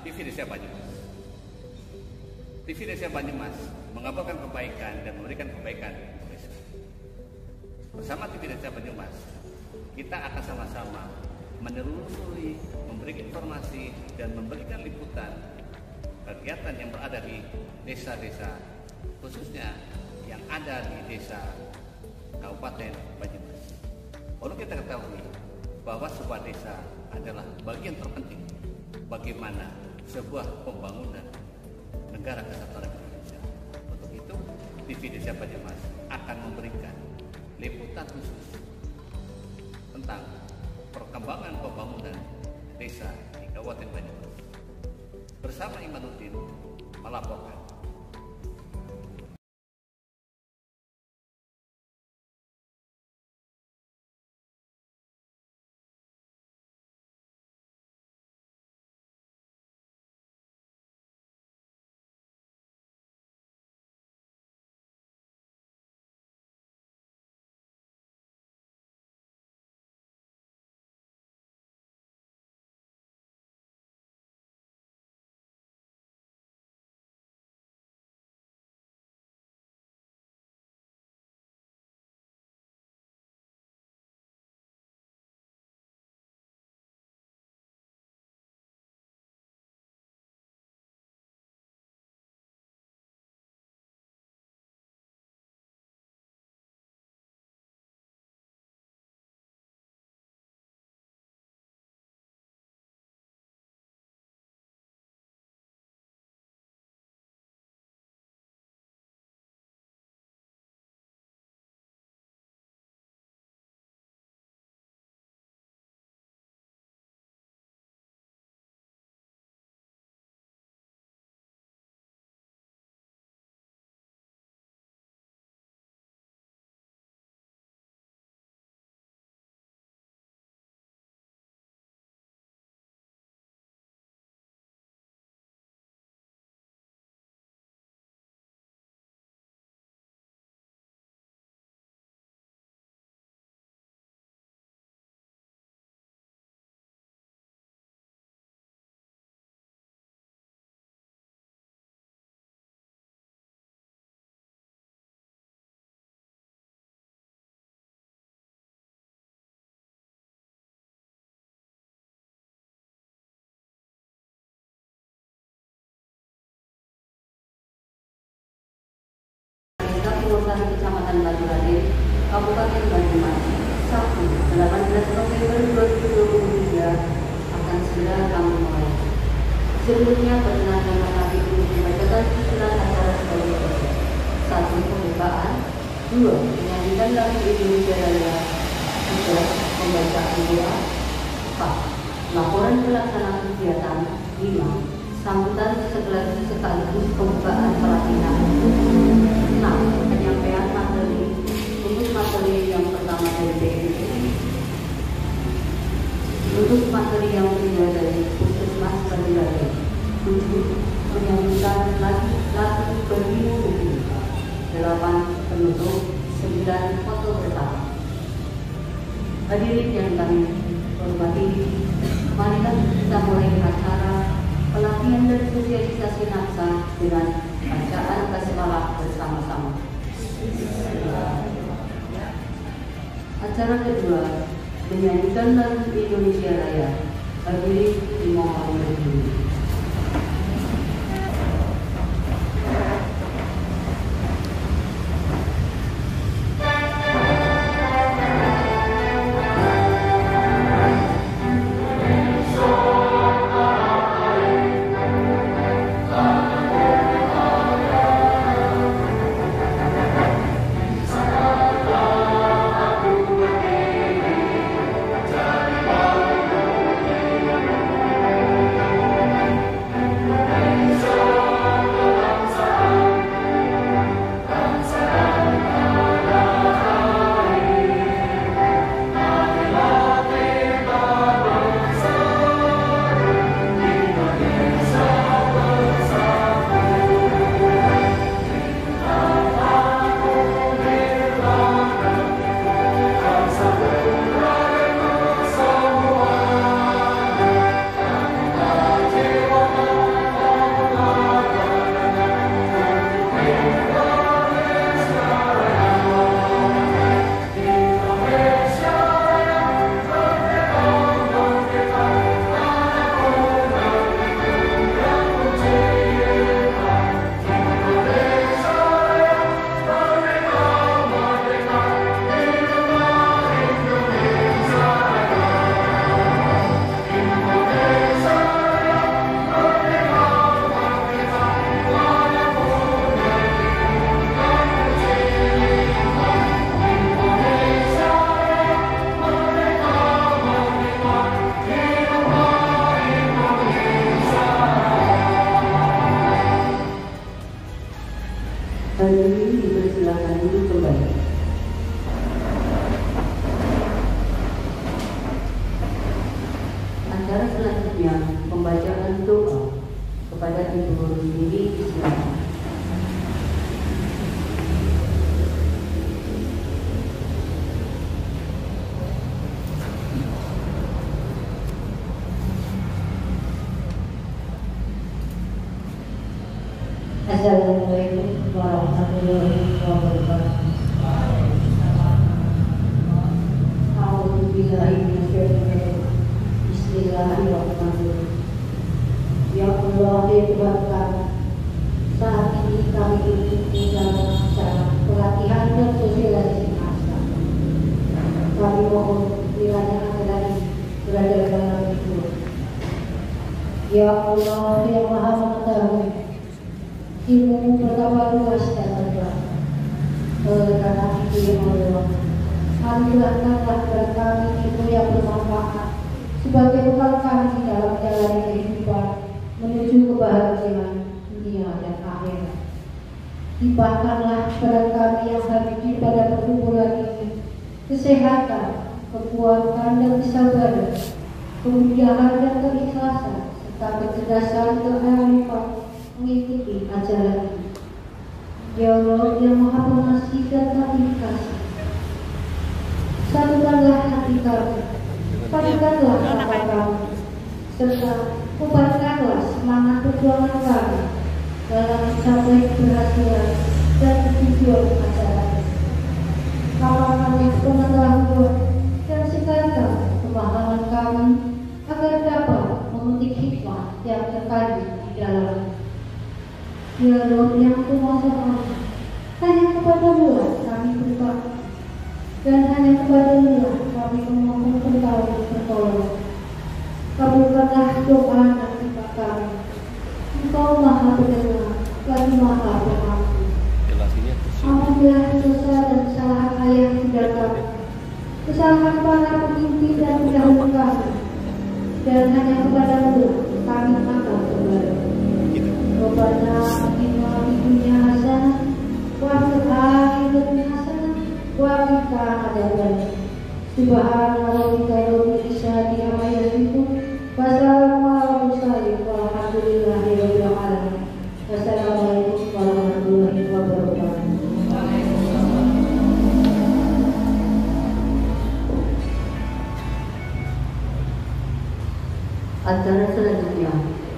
TV Desa Banyumas. TV Desa Banyumas mengabarkan kebaikan dan memberikan kebaikan untuk desa. Bersama TV Desa Banyumas, kita akan sama-sama menelusuri, memberi informasi dan memberikan liputan kegiatan yang berada di desa-desa, khususnya yang ada di desa Kabupaten Banyumas. Perlu kita ketahui bahwa sebuah desa adalah bagian terpenting bagaimana sebuah pembangunan negara kesatuan Indonesia. Untuk itu, TV Desa Banyumas akan memberikan liputan khusus tentang perkembangan pembangunan desa di Kabupaten Banyumas. Bersama Imanuddin melaporkan. Kelurahan Kecamatan Batu Raden, Kabupaten Banyumas, Sabtu 18 November 2023 akan segera kami mulai. Sebelumnya perkenankan Bapak Ibu dibacakan susunan acara sebagai berikut: 1. Pembukaan, 2. Menyanyikan lagu Indonesia Raya, 3. Pembacaan doa, 4. Laporan pelaksanaan kegiatan, 5. Sambutan sekaligus pembukaan pelatihan, 6. Penyampaian materi untuk materi yang pertama dari BNPB, untuk materi yang kedua dari Puskesmas Batu Raden, 7. Menyambutkan lagu Berlimu Ubi, 8. Penutup, 9. Foto bersama. Hadirin yang kami hormati, marilah kita mulai acara pelatihan dan sosialisasi nafsa dengan bacaan basmalah bersama-sama. Acara kedua, menyanyikan lagu Indonesia Raya. Hadirin dimohon berdiri. Kepada Ibu Lili, silakan. Assalamualaikum warahmatullahi wabarakatuh. Bismillahirrahmanirrahim. Ya Allah, ya Tuhan kami, saat ini kami ikuti dalam acara pelatihan dan sosialisasi massa. Kami mohon kiranya acara ini berada dalam hidup. Ya Allah, yang Maha Mengetahui, ilmu betapa luas dan lebar. Karena itu ya Allah, anugerahkanlah kepada kami ilmu yang bermanfaat sebagai bekal kami dalam menjalani kehidupan menuju kebahagiaan dunia dan akhirat. Limpahkanlah kepada kami yang hadir pada perkumpulan ini kesehatan, kekuatan dan kesabaran, kemudahan dan keikhlasan, serta kecerdasan kearifan mengikuti acara ini. Ya Allah yang Maha Pengasih dan Penyayang kasih, satukanlah hati kami, patukanlah kata kami, serta kuatkanlah semangat perjuangan kami dalam mencapai keberhasilan dan tujuan acara ini. Lapangkan pengetahuan dan singkatkan pemahaman kami agar dapat memetik hikmah yang terkandung di dalamnya. Ya Roh yang kuasa Allah, hanya kepada-Mu kami berbakti, dan hanya kepada-Mu kami memohon pertolongan. Kabulkanlah doa dan doa kami. Engkau Maha Pendengar lagi Maha Pengampun. Ampunilah dosa dan kesalahan ayah bunda kami, kesalahan para pemimpin dan pendahulu kami, dan hanya kepada-Mu kami akan kembali. Rabbana atina fid dunya hasanah wa fil akhirati hasanah wa qina adzabannar. Subhana rabbika rabbil izzati amma yasifun wa salamun alal mursalin walhamdulillahi rabbil alamin. Wassalamualaikum warahmatullahi wabarakatuh. Acara selanjutnya,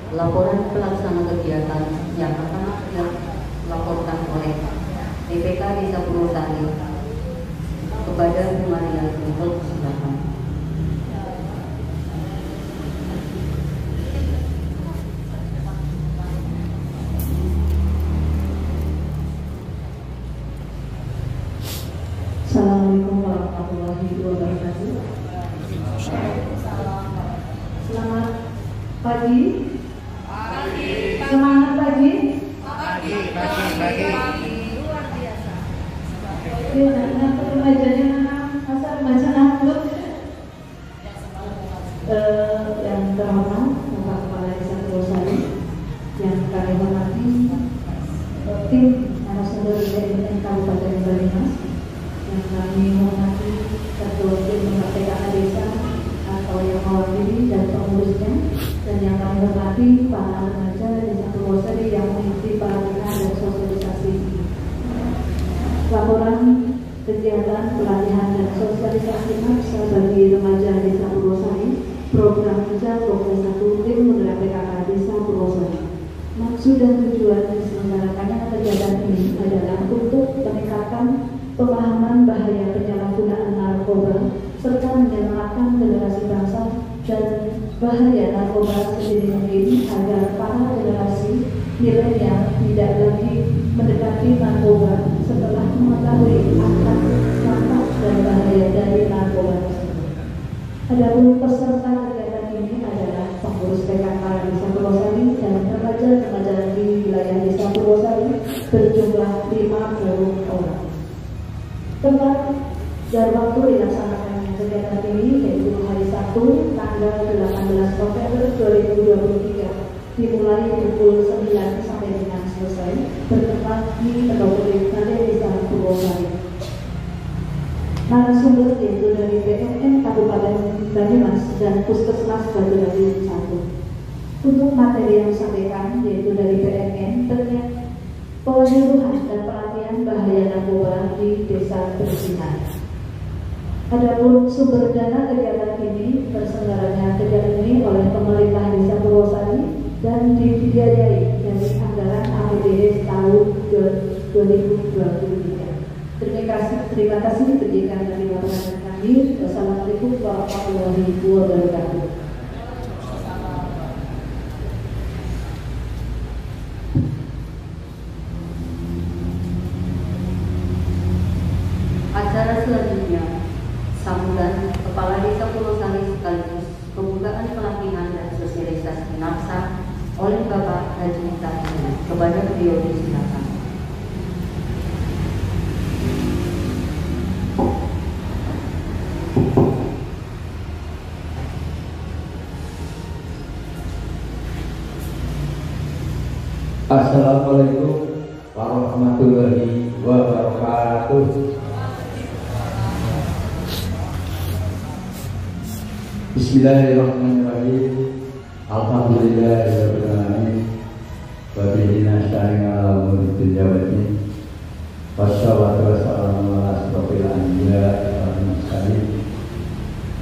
laporan pelaksana kegiatan yang akan dilaporkan oleh DPK Desa Purwosari kepada Bu Maria Tumbuh, silakan. Assalamualaikum warahmatullahi wabarakatuh. Selamat pagi. Semangat pagi. Luar biasa. Nah, remajanya asal remaja Nahbut. Yang terhormat Bapak Kepala Desa Purwosari, yang kami hormati tim narasumber BUMN Kabupaten Banyumas, yang kami hormati Ketua Tim PKK Desa atau yang mewakili dan pengurusnya, dan yang kami hormati para remaja Desa Purwosari yang mengikuti pelatihan dan sosialisasi ini. Laporan kegiatan pelatihan dan sosialisasi maksa bagi remaja Desa Purwosari, program kerja Program 1 Tim Penggerak PKK Desa Purwosari. Maksud dan tujuan diselenggarakannya kegiatan ini adalah untuk meningkatkan pemahaman bahaya penyalahgunaan narkoba serta menyelamatkan generasi bangsa dan bahaya narkoba sendiri mungkin agar para generasi milenial tidak lagi mendekati narkoba setelah mengetahui akan dampak dan bahaya dari narkoba tersebut. Adapun peserta kegiatan ini adalah pengurus PKK Desa Purwosari dan remaja-remaja di wilayah Desa Purwosari berjumlah 50 orang. Tempat dan waktu dilaksanakan kegiatan ini yaitu hari Sabtu tanggal 18 November 2023 dimulai pukul 9 sampai dengan selesai, bertempat di Pondok Gede Desa Purwosari. Narasumber yaitu dari BUMN Kabupaten Banyumas dan Puskesmas Batu Batu 1. Untuk materi yang disampaikan yaitu dari PMN terkait penyuluhan dan pelatihan bahaya narkoba di desa perizinan. Adapun sumber dana kegiatan ini terselenggaranya kegiatan ini oleh pemerintah Desa Purwosari dan dibiayai dari anggaran APBD tahun 2023. Terima kasih berikan dari laporan kami. Wassalamualaikum warahmatullahi wabarakatuh. Acara selanjutnya, sambutan Kepala Desa Purwosari sekaligus pembukaan pelatihan dan sosialisasi NAPSA oleh Bapak Haji Tahir. Kepada beliau disilakan. Assalamualaikum warahmatullahi wabarakatuh. Bismillahirrahmanirrahim. Alhamdulillahirabbil alamin. Wa bihi nasta'inu ala umuri dunya waddin. Wassalatu wassalamu ala asyrofil anbiya'i wal mursalin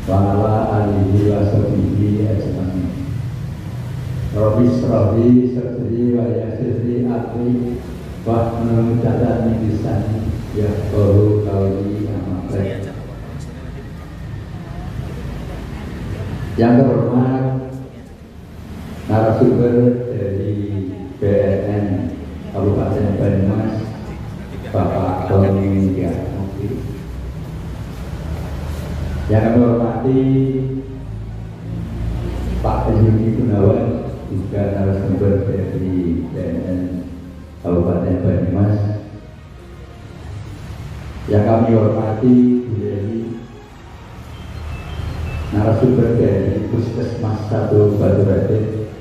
wa ala alihi wa sahbihi ajmain. Rabbi shrah li sadri wa yassir li amri wahlul 'uqdatam min lisani yafqahu qawli. Amma ba'd. Yang terhormat narasumber dari BNN Kabupaten Banyumas, Bapak Tony Diakmoki. Yang kami hormati Pak Yuni Gunawan, juga narasumber dari BNN Kabupaten Banyumas. Yang kami hormati Bu Dewi, narasumber dari Puskesmas 1 Batu Raden.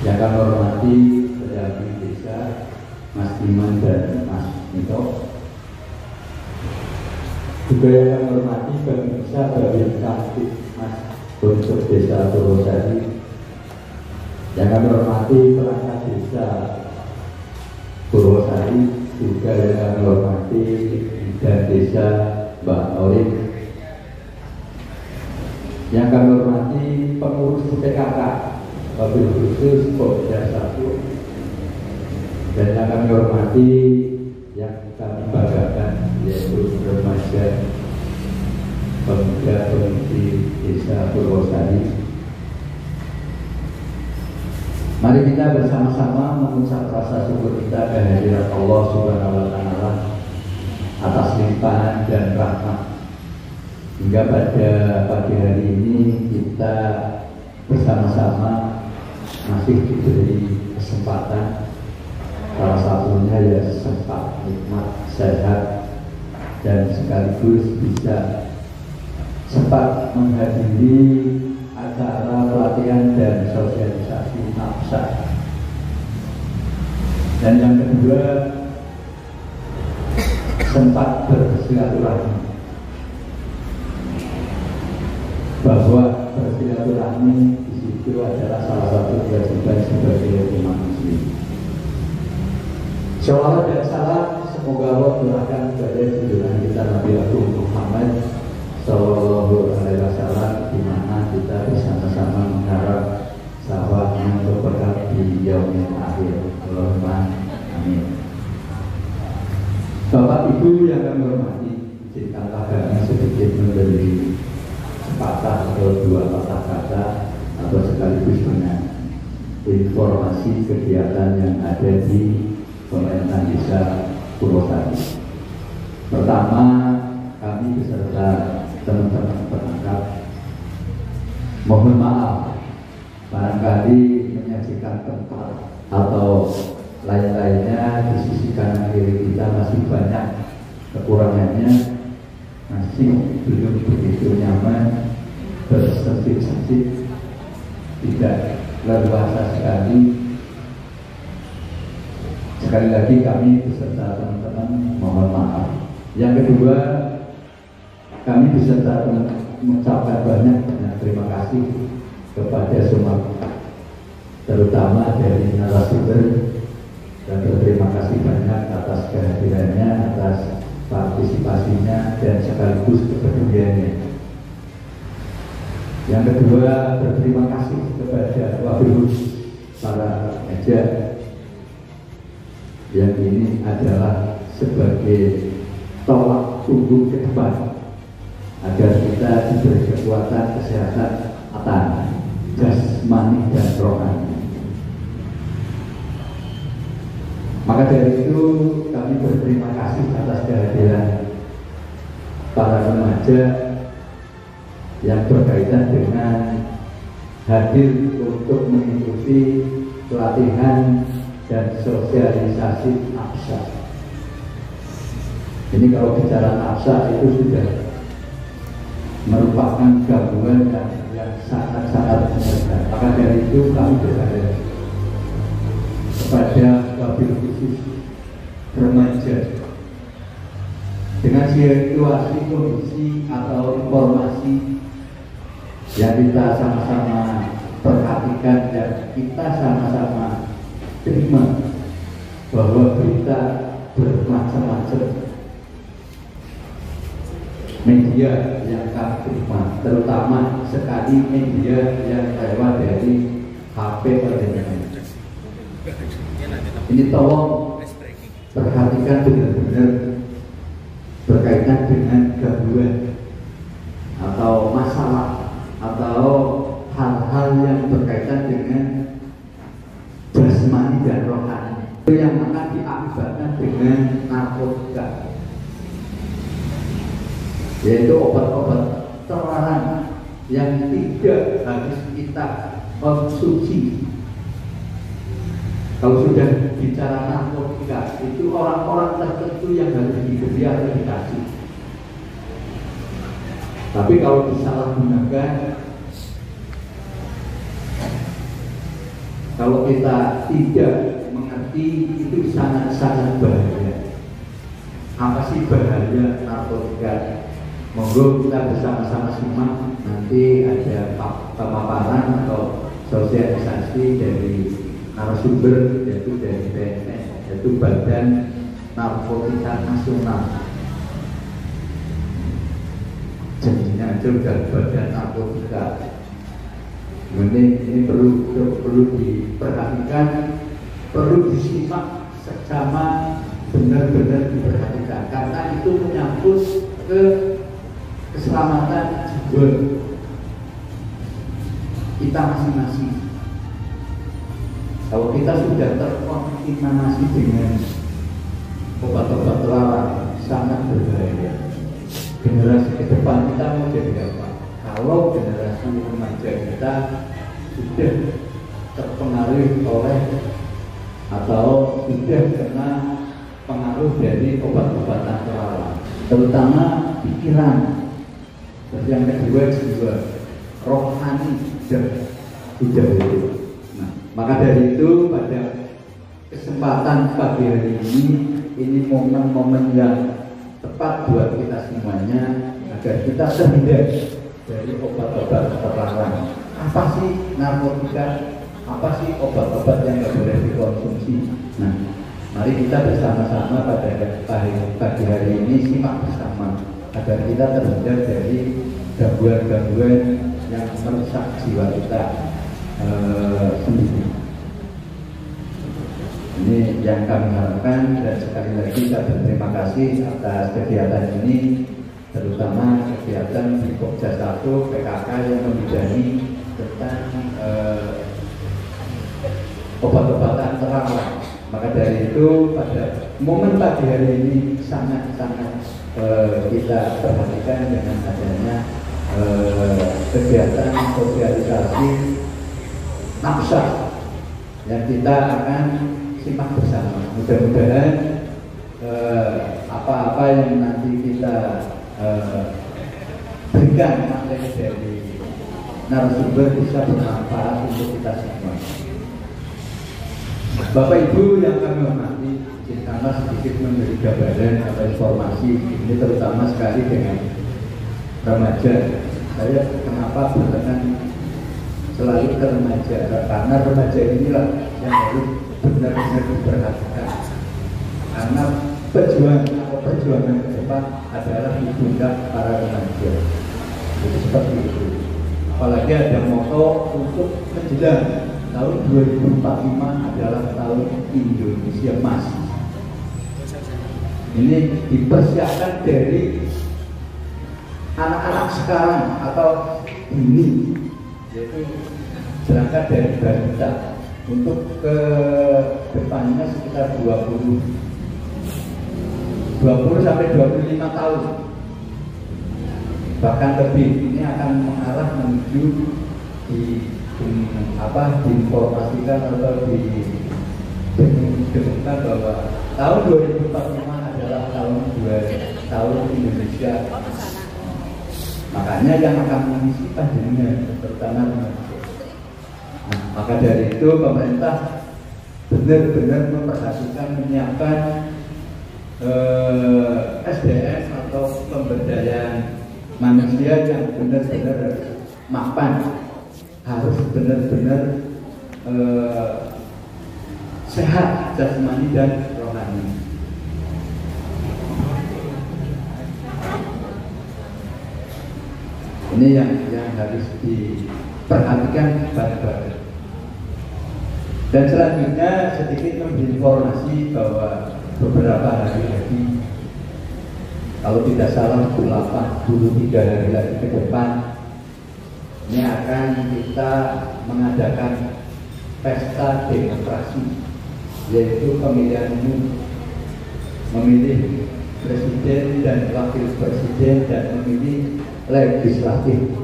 Yang kami hormati pendamping desa Mas Iman dan Mas Nito. Juga yang kami hormati pemirsa bagian kantin Mas untuk Desa Purwosari. Yang kami hormati perangkat desa Purwosari. Juga yang kami hormati dan desa Mbak Orin. Yang kami hormati pengurus PKK wabil khusus Polda 1, dan yang kami hormati yang kami banggakan yaitu remaja pemuda pemudi Desa Purwosari. Mari kita bersama-sama mengucap rasa syukur kita kehadirat Allah Subhanahu wa Ta'ala atas limpahan dan rahmat. Hingga pada pagi hari ini kita bersama-sama masih diberi kesempatan, salah satunya ya sempat nikmat, sehat, dan sekaligus bisa sempat menghadiri acara pelatihan dan sosialisasi NAPSA. Dan yang kedua, sempat bersilaturahmi, bahwa bersilaturahmi di situ adalah salah satu kewajiban sebagai umat muslim. Shalawat dan salam semoga Allah curahkan kepada junjungan kita Nabi Agung Muhammad Sallallahu Alaihi Wasallam, di mana kita bersama-sama mengharap sahabatnya untuk berkah di yaumil akhir. Allahumma amin. Bapak Ibu yang kami hormati, izinkanlah kami sedikit memberi patah atau dua patah kata atau sekaligus dengan informasi kegiatan yang ada di pemerintah Desa Purwosari. Pertama, kami beserta teman-teman perangkat mohon maaf barangkali menyajikan tempat atau lain-lainnya di sisi kanan kiri kita masih banyak kekurangannya, masih belum begitu nyaman, bersensip-sensip, tidak leluasa sekali. Sekali lagi kami beserta teman-teman mohon maaf. Yang kedua, kami beserta mengucapkan banyak terima kasih kepada semua terutama dari narasumber, dan berterima kasih banyak atas kehadirannya, atas partisipasinya, dan sekaligus kepeduliannya. Yang kedua, berterima kasih kepada wabil para pekerja yang ini adalah sebagai tolak punggung ke depan agar kita diberi kekuatan kesehatan jasmani dan rohani. Maka dari itu kami berterima kasih atas kehadiran para remaja yang berkaitan dengan hadir untuk mengikuti pelatihan dan sosialisasi APSA. Ini kalau bicara APSA itu sudah merupakan gabungan yang sangat-sangat besar. Maka dari itu kami berharap kepada wabil khusus remaja dengan situasi kondisi atau informasi yang kita sama-sama perhatikan dan kita sama-sama terima bahwa berita bermacam-macam media yang kami terima, terutama sekali media yang lewat dari HP pada ini tolong perhatikan benar-benar berkaitan dengan gangguan atau masalah atau hal-hal yang berkaitan dengan jasmani dan rohani yang akan diakibatkan dengan narkotika, yaitu obat-obat terlarang yang tidak harus kita konsumsi. Kalau sudah bicara narkotika, itu orang-orang tertentu yang harus diberi atau dikasih. Tapi kalau disalahgunakan, kalau kita tidak mengerti, itu sangat-sangat bahaya. Apa sih bahaya narkotika? Monggo kita bersama-sama simak, nanti ada pemaparan atau sosialisasi dari narasumber, yaitu dari BNN, yaitu Badan Narkotika Nasional. Jadinya aja udah Badan Narkotika. Ini perlu diperhatikan, perlu disimak secara benar-benar diperhatikan, karena itu menyangkut ke keselamatan jiwa kita masing-masing. Kalau kita sudah terkontaminasi dengan obat-obat terlarang, sangat berbahaya. Generasi ke depan kita mau jadi apa? Kalau generasi remaja kita sudah terpengaruh oleh atau sudah kena pengaruh dari obat-obatan terlarang, terutama pikiran. Dan yang kedua jiwa, rohani sudah itu. Maka dari itu pada kesempatan pagi hari ini momen-momen yang tepat buat kita semuanya agar kita terhindar dari obat-obat terlarang. Apa sih narkotika? Apa sih obat-obat yang nggak boleh dikonsumsi? Nah, mari kita bersama-sama pada pagi hari ini simak bersama agar kita terhindar dari gangguan-gangguan yang merusak jiwa kita sendiri. Ini yang kami harapkan, dan sekali lagi saya berterima kasih atas kegiatan ini, terutama kegiatan di Pokja 1 PKK yang membidangi tentang obat-obatan terlarang. Maka dari itu pada momen pagi hari ini sangat-sangat kita perhatikan dengan adanya kegiatan sosialisasi APSA yang kita akan simak bersama. Mudah-mudahan apa-apa yang nanti kita berikan materi dari narasumber bisa bermanfaat untuk kita semua. Bapak Ibu yang kami hormati, izinkanlah sedikit memberi gambaran atau informasi ini terutama sekali dengan remaja. Saya kenapa berkenan selalu ke remaja, karena remaja inilah yang harus benar-benar diperhatikan, karena perjuangan ke depan adalah di pundak para remaja. Jadi seperti itu. Apalagi ada moto untuk menjelang tahun 2045 adalah tahun Indonesia Emas. Ini dipersiapkan dari anak-anak sekarang atau ini, yaitu berangkat dari balita untuk ke depannya sekitar 20 sampai 25 tahun, bahkan lebih. Ini akan mengarah menuju diinformasikan atau didengungkan bahwa tahun 2045 adalah tahun Indonesia. Makanya yang akan mengisi panjenengan terutama remaja. Nah, maka dari itu pemerintah benar-benar memperhatikan menyiapkan SDM atau pemberdayaan manusia yang benar-benar mapan, harus benar-benar sehat jasmani dan rohani. Ini yang harus diperhatikan baik-baik. Dan selanjutnya sedikit memberi informasi bahwa beberapa hari lagi, kalau tidak salah 83 hari lagi ke depan, ini akan kita mengadakan pesta demokrasi, yaitu pemilihan umum, memilih presiden dan wakil presiden dan memilih legislatif.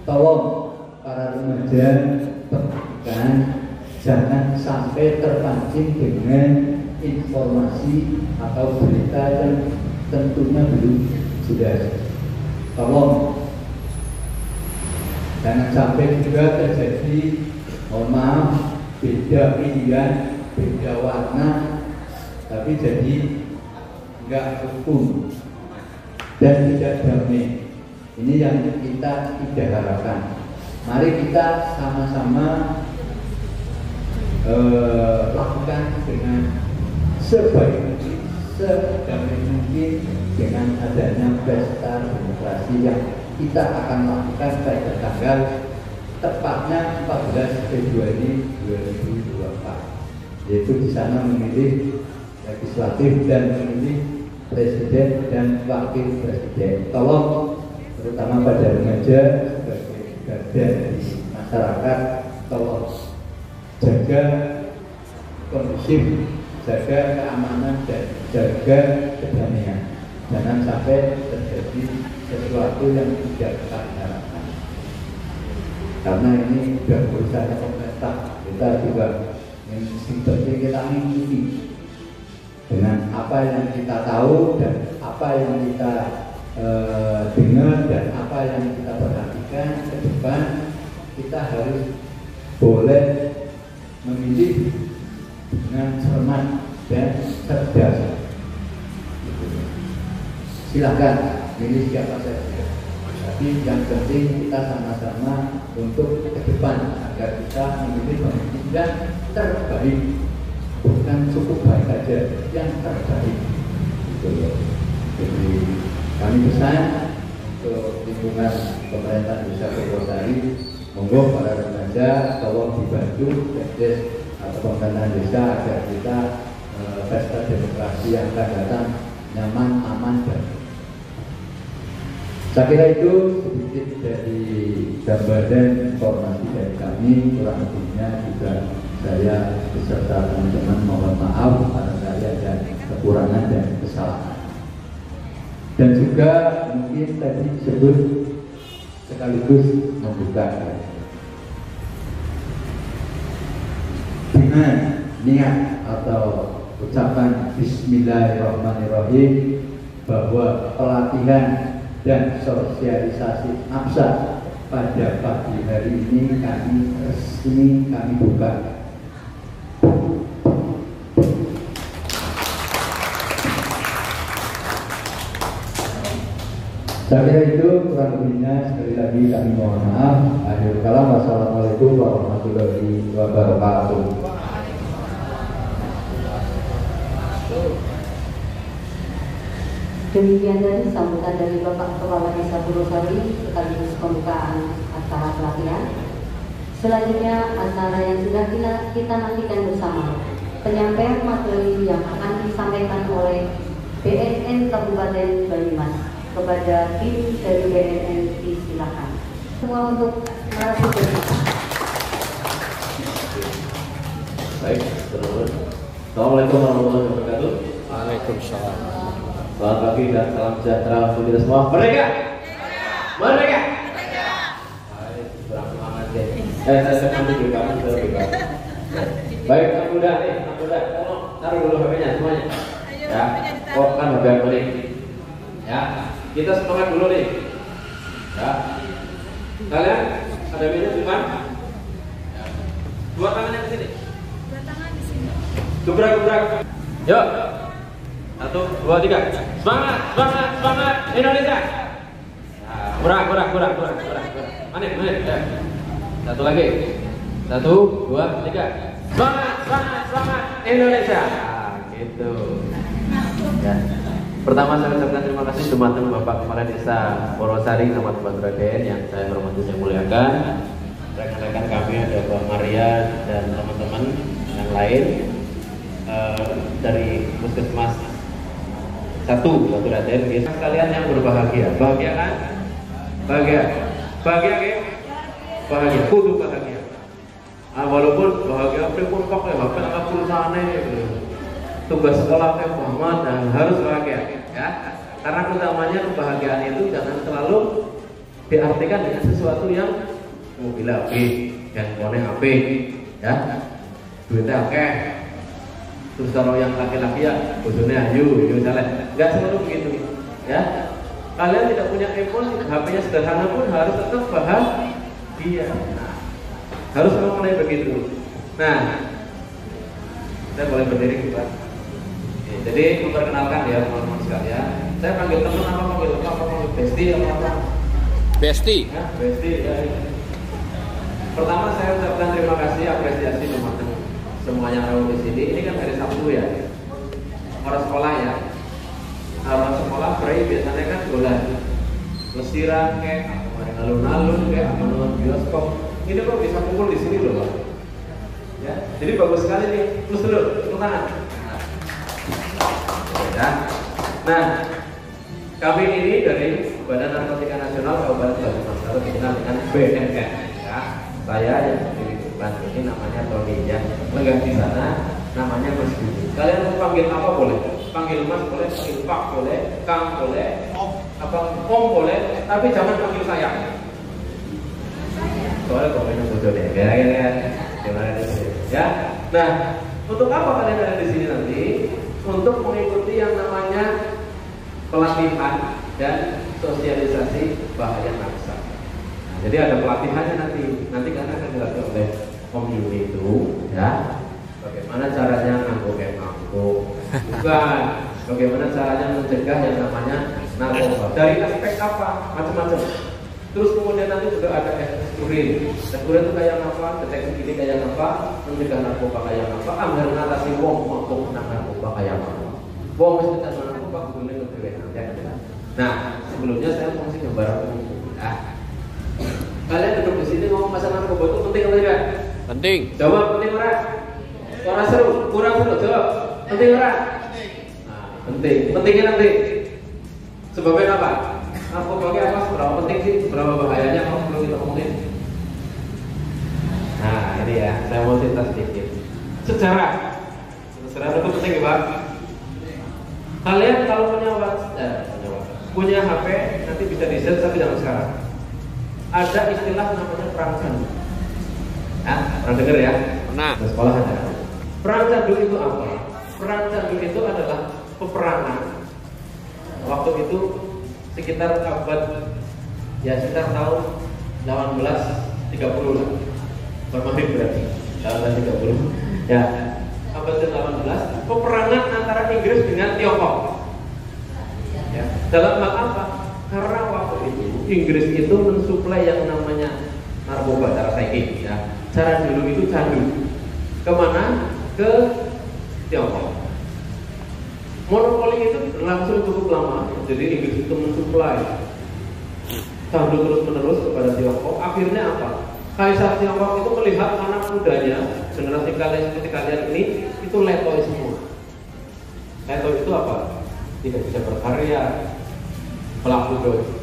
Tolong para remaja perhatikan, jangan sampai terpancing dengan informasi atau berita yang tentunya belum jelas. Tolong jangan sampai juga terjadi, mohon maaf, beda pilihan, beda warna, tapi jadi enggak hukum dan tidak damai. Ini yang kita tidak harapkan. Mari kita sama-sama lakukan dengan sebaik mungkin, sedamai mungkin dengan adanya pesta demokrasi yang kita akan lakukan pada tanggal tepatnya 14 Februari 2024, yaitu di sana memilih legislatif dan memilih presiden dan wakil presiden. Tolong terutama pada remaja sebagai garda di masyarakat, tolong jaga kondusif, jaga keamanan dan jaga kedamaian. Jangan sampai terjadi sesuatu yang tidak kita harapkan. Karena ini sudah berusaha pemerintah, kita juga yang penting kita mengikuti dengan apa yang kita tahu dan apa yang kita dengar dan apa yang kita perhatikan ke depan. Kita harus boleh memilih dengan cermat dan cerdas. Silakan pilih siapa saja, tapi yang penting kita sama-sama untuk ke depan agar kita memilih pemimpin yang terbaik, bukan cukup baik saja, yang terbaik. Jadi kami pesan untuk lingkungan pemerintah Desa Purwosari, monggo para remaja tolong dibantu Desdes atau pemerintahan desa agar kita pesta demokrasi yang akan datang nyaman, aman dan saya kira itu sedikit dari gambaran informasi dari kami. Kurang lebihnya juga saya beserta teman-teman mohon maaf barangkali ada kekurangan dan kesalahan. Dan juga mungkin tadi disebut sekaligus membuka dengan niat atau ucapan Bismillahirrahmanirrahim bahwa pelatihan dan sosialisasi APSA pada pagi hari ini kami buka. Saya kira itu kurang lebihnya, sekali lagi kami mohon maaf. Akhirul kalam, wassalamualaikum warahmatullahi wabarakatuh. Demikian tadi sambutan dari Bapak Kepala Desa Purwosari sekaligus pembukaan acara pelatihan. Selanjutnya acara yang sudah kita nantikan bersama, penyampaian materi yang akan disampaikan oleh BNN Kabupaten Banyumas. Kepada tim dari BNN disilakan. Semua untuk narasumber kita. Baik, Assalamualaikum warahmatullahi wabarakatuh. Waalaikumsalam. Selamat pagi dan salam sejahtera untuk kita semua. Merdeka! Merdeka! Baik, kurang semangat ya. Saya nanti juga baik, anak muda, tolong taruh dulu HP-nya semuanya. Ya, kan HP yang paling. Ya, kita semangat dulu nih. Ya, kalian ada meja di mana? Dua tangannya ke sini. Dua tangan di sini. Gebrak. Yuk. 1, 2, 3. Semangat Indonesia. Nah, kurang. Manis. Ya. Satu lagi. 1, 2, 3. Semangat Indonesia. Nah, gitu. Ya. Pertama saya ucapkan terima kasih teman-teman Bapak Kepala Desa Purwosari sama teman Raden yang saya hormati dan muliakan. Rekan-rekan kami ada Pak Maria dan teman-teman yang lain dari Puskesmas 1 Batu Raden. Kalian yang berbahagia, bahagia kan? Bahagia, kudu bahagia. Walaupun bahagia pun pakai HP pulsane tugas sekolah kayak Muhammad dan harus bahagia ya, karena utamanya kebahagiaan itu jangan selalu diartikan dengan sesuatu yang mobil HP, handphone HP ya, duitnya oke. Terus kalau yang laki-laki ya bojone ayu misalnya, nggak selalu begitu ya. Kalian tidak punya iPhone, HP-nya sederhana pun harus tetap bahagia. Harus mulai begitu. Nah, saya boleh berdiri Pak. Jadi memperkenalkan ya teman-teman sekalian. Saya panggil teman apa panggil Besti apa? Besti. Ya, Besti ya. Pertama saya ucapkan terima kasih, apresiasi teman-teman semuanya yang di sini. Ini kan hari Sabtu ya. Orang sekolah ya. Orang sekolah break biasanya kan bola. Lesiran kayak alun-alun kayak nonton bioskop. Ini kok bisa kumpul di sini loh Pak. Ya. Jadi bagus sekali nih. Terus dulu, tepuk tangan. Ya. Nah, kami ini dari Badan Narkotika Nasional Kabupaten Banyumas atau dikenal dengan BNN. Ya, saya yang berdiri di depan ini namanya Tony ya. Lenggah di sana namanya Mas Budi. Kalian mau panggil apa boleh? Panggil Mas boleh, panggil Pak boleh, Kang boleh, Om boleh, tapi jangan panggil saya. Soalnya komennya bodoh deh. Ya. Nah, untuk apa kalian ada di sini nanti? Untuk mengikuti yang namanya pelatihan dan sosialisasi bahaya narkoba. Nah, jadi ada pelatihannya nanti karena akan dilakukan oleh Om Yuni itu, ya. Bagaimana caranya ngangguk, bukan. Bagaimana caranya mencegah yang namanya narkoba. Dari aspek apa? Macam-macam. Terus kemudian nanti juga ada eskurin. Eskurin itu kayak apa? Deteksi ini kayak apa? Mencegah narkoba kayak apa? Anggar ngatasi wong mampu menang narkoba kayak apa? Wong mesti kita narkoba kemudian lebih enak. Nah, sebelumnya saya fungsi gambaran umum. Nah, kalian duduk di sini ngomong masalah narkoba itu penting atau tidak? Penting. Jawab penting ora? Ora seru, kurang seru. Jawab penting ora? Nah, penting. Pentingnya nanti. Sebabnya apa? Narkoba apa? Seberapa penting sih? Seberapa bahayanya? Kalau perlu kita omongin. Nah, ini ya, saya mau cerita sedikit. Sejarah itu penting ya Pak. Kalian kalau punya HP nanti bisa di-search tapi jangan sekarang. Ada istilah namanya perang candu. Nah, pernah dengar ya? Pernah. Di sekolah ada. Perang candu itu apa? Perang candu itu adalah peperangan. Waktu itu sekitar abad ya sekitar tahun 1830 lah. Bermain berarti 1830. Ya, abad ke-18 peperangan antara Inggris dengan Tiongkok. Ya, dalam hal apa? Karena waktu Inggris itu mensuplai yang namanya narkoba cara saiki ya. Cara dulu itu candu. Kemana? Ke Tiongkok. Monopoli itu berlangsung cukup lama. Jadi Inggris itu mensuplai candu terus-menerus kepada Tiongkok. Akhirnya apa? Kaisar Tiongkok itu melihat anak mudanya, generasi kalian seperti kalian ini, itu letoy semua. Letoy itu apa? Tidak bisa berkarya, pelaku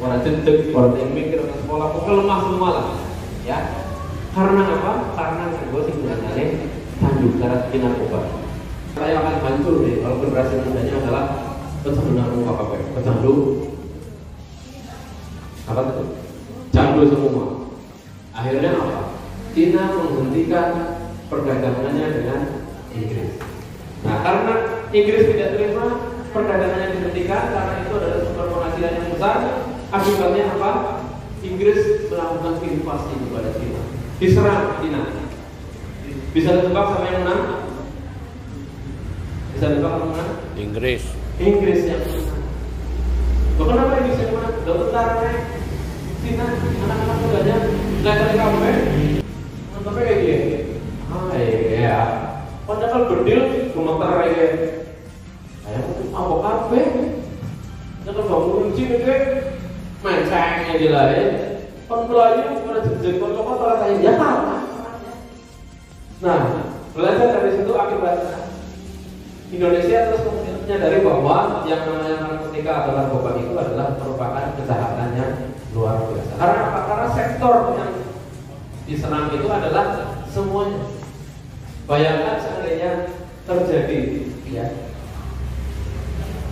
orang jendek, orang yang mikir ke sekolah, kelemah semua lah, ya. Karena apa? Karena gue sebenarnya candu cara bikin narkoba. Saya akan hancur nih kalau generasi mudanya adalah pecandu narkoba, pecandu apa itu? Candu semua. Akhirnya apa? Cina menghentikan perdagangannya dengan Inggris. Nah, karena Inggris tidak terima perdagangannya dihentikan karena itu adalah sumber penghasilan yang besar. Akibatnya apa? Inggris melakukan invasi kepada Cina. Diserang Cina. Bisa ditebak sama yang menang? Bisa ditebak yang menang? Inggris. Inggris yang menang. Kenapa Inggris yang menang? Udah tentaranya Cina, anak-anak mudanya letter kafe, nontonnya kayak gini. Ah iya, padahal berdil gemeter aja. Ayah apa kafe? Jangan bangun cing itu, menceng aja lah ya. Kan belajar pada jejak kocok kalau kayak jahat. Nah, belajar dari situ akibatnya Indonesia terus menyadari bahwa yang namanya narkotika atau narkoba itu adalah merupakan kejahatan yang luar biasa. Karena apa? Karena sektor yang diserang itu adalah semuanya. Bayangkan seandainya terjadi, ya,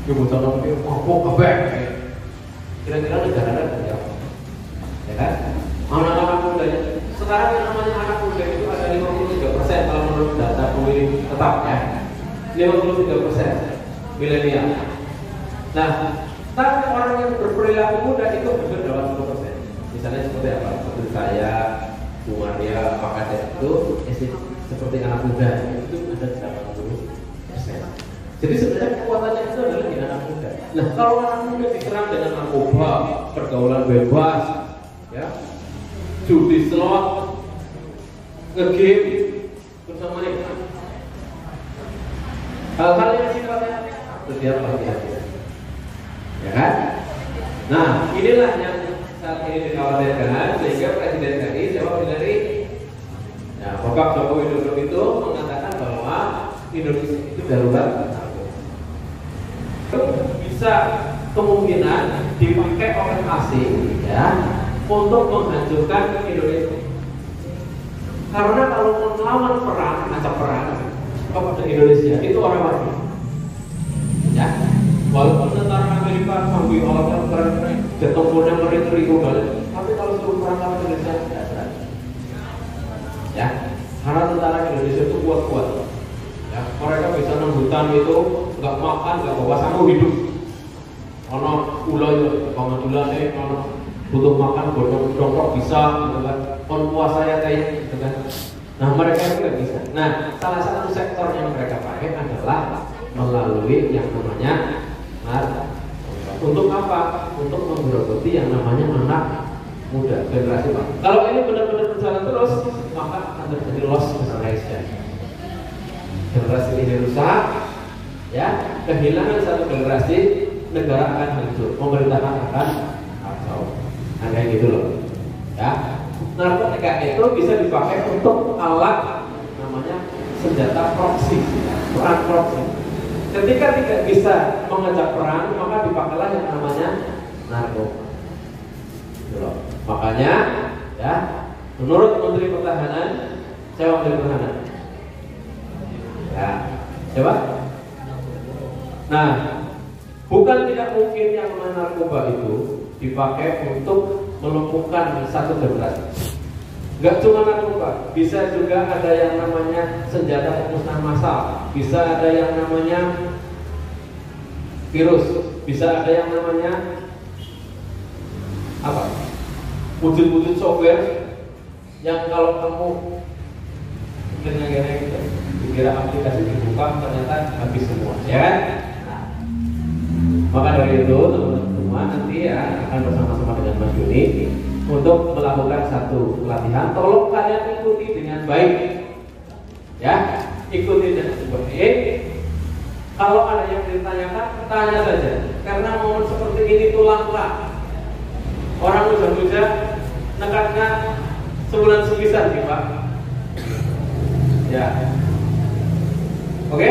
ibu tolong mabuk kabeh. Kira-kira negara ada apa? Ya kan? Anak-anak mudanya. Sekarang yang namanya anak muda itu ada 53% kalau menurut data pemilih tetap ya. 53% milenial. Nah, tapi orang yang berperilaku muda itu hampir 80%. Misalnya seperti apa? Seperti saya, Bu Maria, Pak Kades itu seperti anak muda itu ada 80%. Jadi sebenarnya kekuatannya itu adalah di anak muda. Nah, kalau anak muda diserang dengan narkoba, pergaulan bebas, ya, judi slot, nge-game, bersama mereka. Hal-hal yang sifatnya setiap hati-hati, ya kan? Nah, inilah yang saat ini dikhawatirkan sehingga Presiden RI, Bapak dari Bapak Joko Widodo itu mengatakan bahwa Indonesia itu darurat narkoba. Bisa kemungkinan dipakai oleh asing, ya, untuk menghancurkan Indonesia. Karena kalau melawan perang, ngajak perang kepada Indonesia itu orang mati, ya. Walaupun tentara Amerika sambil alatnya keren-keren, jatuh ngeri-ngeri kali, tapi kalau suruh perang lawan Indonesia tidak berani, ya. Karena tentara Indonesia itu kuat-kuat, ya. Mereka bisa nang hutan itu nggak makan, nggak bawa samu hidup. Ono ulo ya, pengadilannya ono butuh makan, bodong-bodong bisa, gitu kan. On puasa ya kayak, gitu kan. Nah, mereka itu nggak bisa. Nah, salah satu sektor yang mereka pakai adalah melalui yang namanya untuk apa? Untuk menggerogoti yang namanya anak muda, generasi Pak. Kalau ini benar-benar berjalan terus, maka akan terjadi loss generation. Generasi ini rusak, ya, kehilangan satu generasi, negara akan hancur, pemerintahan akan kacau. Nah, kayak gitu loh, ya. Narkotika itu bisa dipakai untuk alat namanya senjata proksi, perang proksi. Ketika tidak bisa mengajak perang, maka dipakailah yang namanya narkoba. Makanya, ya, menurut Menteri Pertahanan, saya Menteri Pertahanan, ya, coba. Nah, bukan tidak mungkin yang namanya narkoba itu dipakai untuk melumpuhkan satu generasi. Gak cuma narkoba, bisa juga ada yang namanya senjata pemusnah massal, bisa ada yang namanya virus, bisa ada yang namanya apa? Wujud-wujud software yang kalau kamu gini-gini gitu, dikira aplikasi dibuka ternyata habis semua, ya kan? Nah, maka dari itu teman-teman semua nanti ya akan bersama-sama dengan Mas Juni untuk melakukan satu pelatihan. Tolong kalian ikuti dengan baik, ya, ikuti dengan baik. Kalau ada yang ditanyakan, tanya saja. Karena momen seperti ini tuh langka. Orang muda-muda nekatnya sebulan sepisan nih Pak. Ya, oke,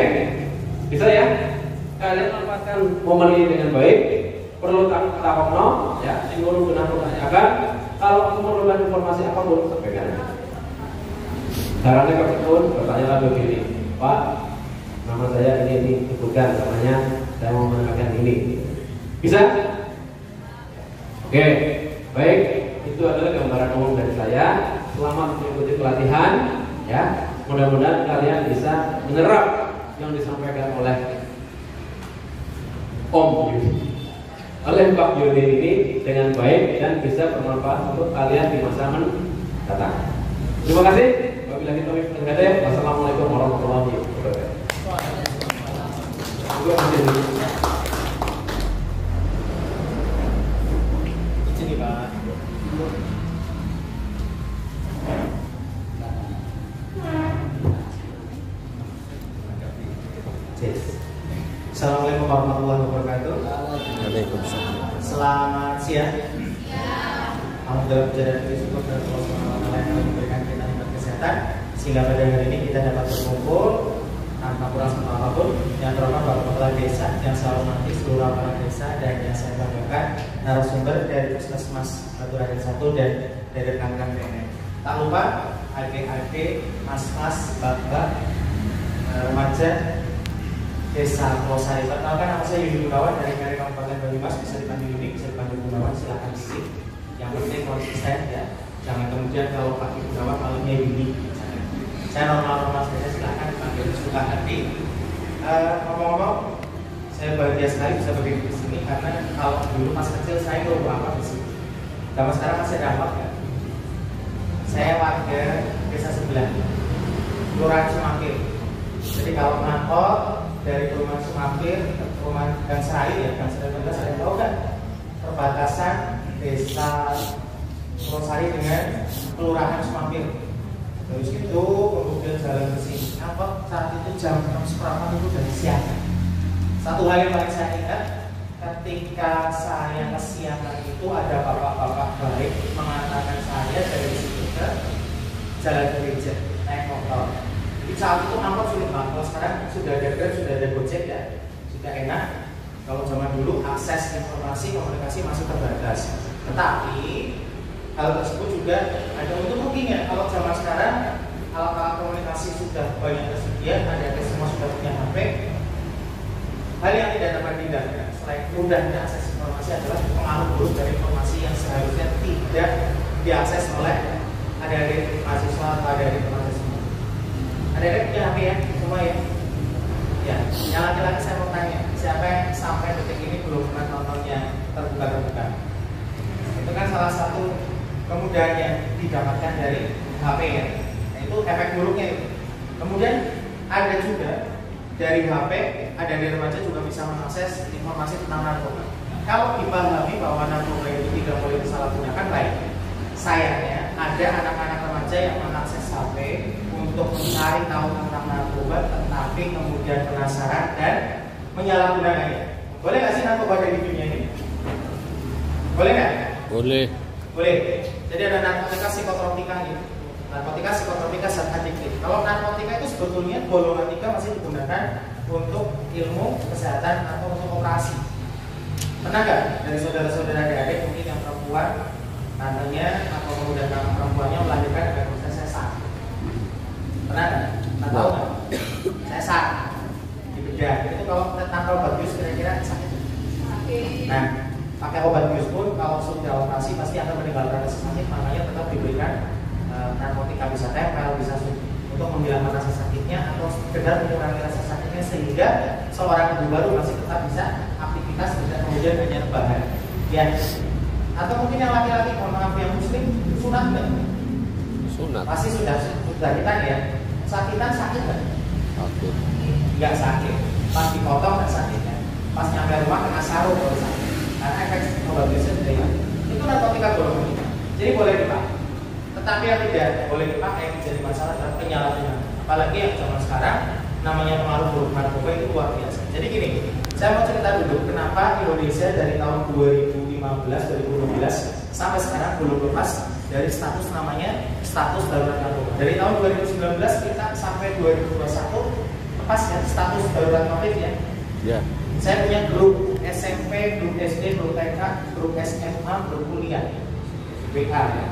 bisa ya? Kalian manfaatkan momen ini dengan baik. Perlu takokno, ya, sing urung benar tanyakan. Kalau memerlukan informasi apapun sampaikan. Caranya ketemu bertanya begini, Pak, nama saya ini bukan namanya, saya mau menanyakan ini. Bisa? Oke, baik. Itu adalah gambaran umum dari saya. Selamat mengikuti pelatihan, ya. Mudah-mudahan kalian bisa menyerap yang disampaikan oleh Om Yudi, oleh Pak Yudi ini dengan baik dan bisa bermanfaat untuk kalian di masa mendatang. Terima kasih. Wabillahi taufiq wal hidayah. Wassalamualaikum warahmatullahi wabarakatuh. Ini Pak. Assalamualaikum warahmatullahi wabarakatuh. Waalaikumsalam. Selamat siang. Alhamdulillah puja dan syukur kepada Allah Subhanahu wa taala yang memberikan kita nikmat kesehatan sehingga pada hari ini kita dapat berkumpul tanpa kurang sama apapun. Yang terhormat Bapak Kepala Desa, yang saya hormati seluruh aparat desa dan yang saya banggakan narasumber dari Puskesmas Batu Raden 1 dan dari rekan-rekan BNN. Tak lupa adik-adik, mas-mas, bapak, remaja Desa Pelosari. Perkenalkan, nama saya Yudi Gunawan dari Kari Kabupaten Banyumas. Bisa dipanggil Yudi, bisa dipanggil Gunawan, silahkan isi. Yang penting konsisten ya. Jangan kemudian kalau pakai Gunawan malunya Yudi. Saya normal-normal saja, silahkan dipanggil suka hati. Ngomong-ngomong, saya bahagia sekali bisa berdiri di sini karena kalau dulu pas kecil saya belum apa di sini. Zaman sekarang masih dampak ya. Saya warga desa sebelah, Kelurahan Semampir. Jadi kalau ngangkot dari Perumahan Semampir ke Perumahan Gang Serai ya, Gang Serai 12 ada yang tahu kan? Perbatasan Desa Pelosari dengan Kelurahan Semampir. Terus itu kemudian jalan ke sini. Apa saat itu jam 6.15 itu dari siang. Satu hal yang paling saya ingat, ketika saya kesiangan itu ada bapak-bapak baik mengantarkan saya dari situ ke Jalan Gereja naik motor. Di saat itu angkot sulit banget. Kalau sekarang sudah ada Grab, sudah ada Gojek ya, sudah enak. Kalau zaman dulu akses informasi komunikasi masih terbatas. Tetapi hal tersebut juga ada untuk mungkinnya. Kalau zaman sekarang alat-alat komunikasi sudah banyak tersedia, ada semua sudah punya HP. Hal yang tidak dapat dihindarkan selain mudahnya akses informasi adalah pengaruh buruk dari informasi yang seharusnya tidak diakses oleh adik-adik mahasiswa atau adik-adik mahasiswa. Adik-adik punya HP ya, semua ya. Ya, yang laki-laki saya mau tanya, siapa yang sampai detik ini belum pernah nontonnya terbuka-terbuka? Itu kan salah satu kemudahan yang didapatkan dari HP ya. Nah, itu efek buruknya itu. Kemudian ada juga dari HP, ada dari remaja juga bisa mengakses informasi tentang narkoba. Kalau dipahami bahwa narkoba itu tidak boleh disalahgunakan, baik. Sayangnya ada anak-anak remaja yang mengakses HP untuk mencari tahu tentang narkoba, tetapi kemudian penasaran dan menyalahgunakannya. Boleh nggak sih narkoba ada di dunia ini? Boleh nggak? Boleh. Boleh. Jadi ada narkotika psikotropika gitu. Narkotika psikotropika zat adiktif. Kalau narkotika itu sebetulnya golongan 3 masih digunakan untuk ilmu kesehatan atau untuk operasi. Pernah nggak dari saudara-saudara adik-adik mungkin yang perempuan tantenya atau kemudian kakak perempuannya melahirkan dengan proses sesar? Pernah nggak? Nggak tahu nggak? Sesar di bedah. Itu kalau tampil obat bius kira-kira sakit. Nah, pakai obat bius pun kalau sudah operasi pasti akan meninggalkan rasa sakit, makanya tetap diberikan narkotika, bisa tempel, bisa untuk menghilangkan rasa sakitnya atau sekedar mengurangi rasa sakitnya sehingga seorang ibu baru masih tetap bisa aktivitas dan kemudian hanya rebahan. Ya. Atau mungkin yang laki-laki, mohon maaf, yang muslim sunat enggak? Sunat. Pasti sudah kita ya. Sakitan sakit enggak? Sakit. Enggak sakit. Pas dipotong enggak sakit ya. Pas nyampe rumah kena sarung baru sakit. karena efek obat biasa tidak hilang. Itu narkotika golongan 5. Jadi boleh dipakai. Tetapi yang tidak boleh dipakai yang menjadi masalah adalah penyalahgunaan. Apalagi yang zaman sekarang namanya pengaruh buruk narkoba itu luar biasa. Jadi gini, saya mau cerita dulu kenapa Indonesia dari tahun 2015-2016 sampai sekarang belum lepas dari status namanya status darurat narkoba. Dari tahun 2019 kita sampai 2021 lepas ya status darurat COVID ya. Ya. Saya punya grup SMP, grup SD, grup TK, grup SMA, grup kuliah, BA ya.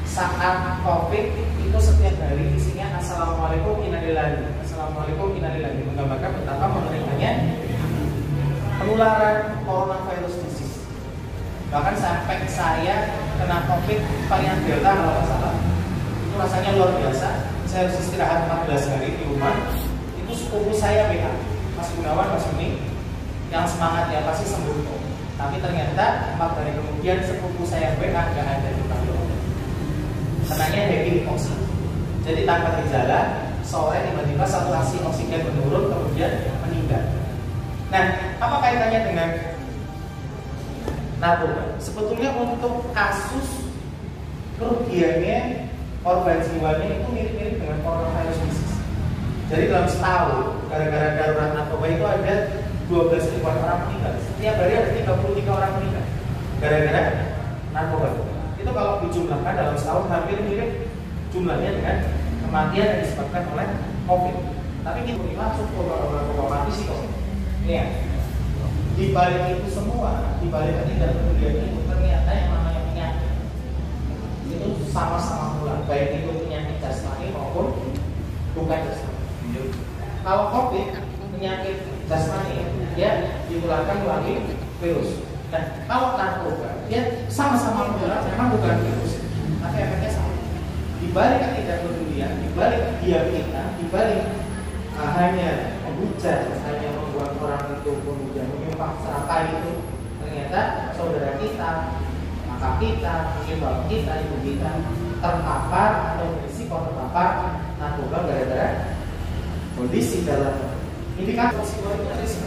Saat COVID itu setiap hari isinya Assalamualaikum innalillahi, Assalamualaikum innalillahi, menggambarkan betapa mengeringkannya penularan coronavirus disease. Bahkan sampai saya kena COVID varian Delta kalau nggak salah, itu rasanya luar biasa. Saya harus istirahat 14 hari di rumah. Itu sepupu saya BA, Mas Gunawan, Mas Uni, yang semangat ya pasti sembuh kok. Tapi ternyata 4 hari kemudian sepupu saya BA nggak ada di kantor. Kenanya hypoxia. Jadi tanpa gejala, sore tiba-tiba saturasi oksigen menurun kemudian meninggal. Nah, apa kaitannya dengan narkoba? Sebetulnya untuk kasus kerugiannya korban jiwanya itu mirip-mirip dengan coronavirus disease. Jadi dalam setahun gara-gara darurat narkoba itu ada 12.000 orang meninggal. Setiap hari ada 33 orang meninggal gara-gara narkoba. Itu kalau dijumlahkan dalam setahun hampir mirip jumlahnya dengan kematian yang disebabkan oleh COVID. Tapi kita langsung narkoba mati sih kok. Ini ya. Di balik itu semua, di balik ketidakpedulian itu ternyata yang namanya penyakit itu sama-sama mula, baik itu penyakit jasmani maupun bukan jasmani. Kalau COVID penyakit jasmani dia ditularkan melalui virus. Dan kalau narkoba dia sama-sama menular, memang bukan virus, tapi efeknya sama. Di balik ketidakpedulian, di balik diam kita, di balik hanya menghujat, hanya membuat orang itu kemudian menyumpah serata itu, ternyata saudara kita, kakak kita, mungkin bapak kita, ibu kita terpapar atau berisiko terpapar narkoba gara-gara kondisi dalam indikator psikologis.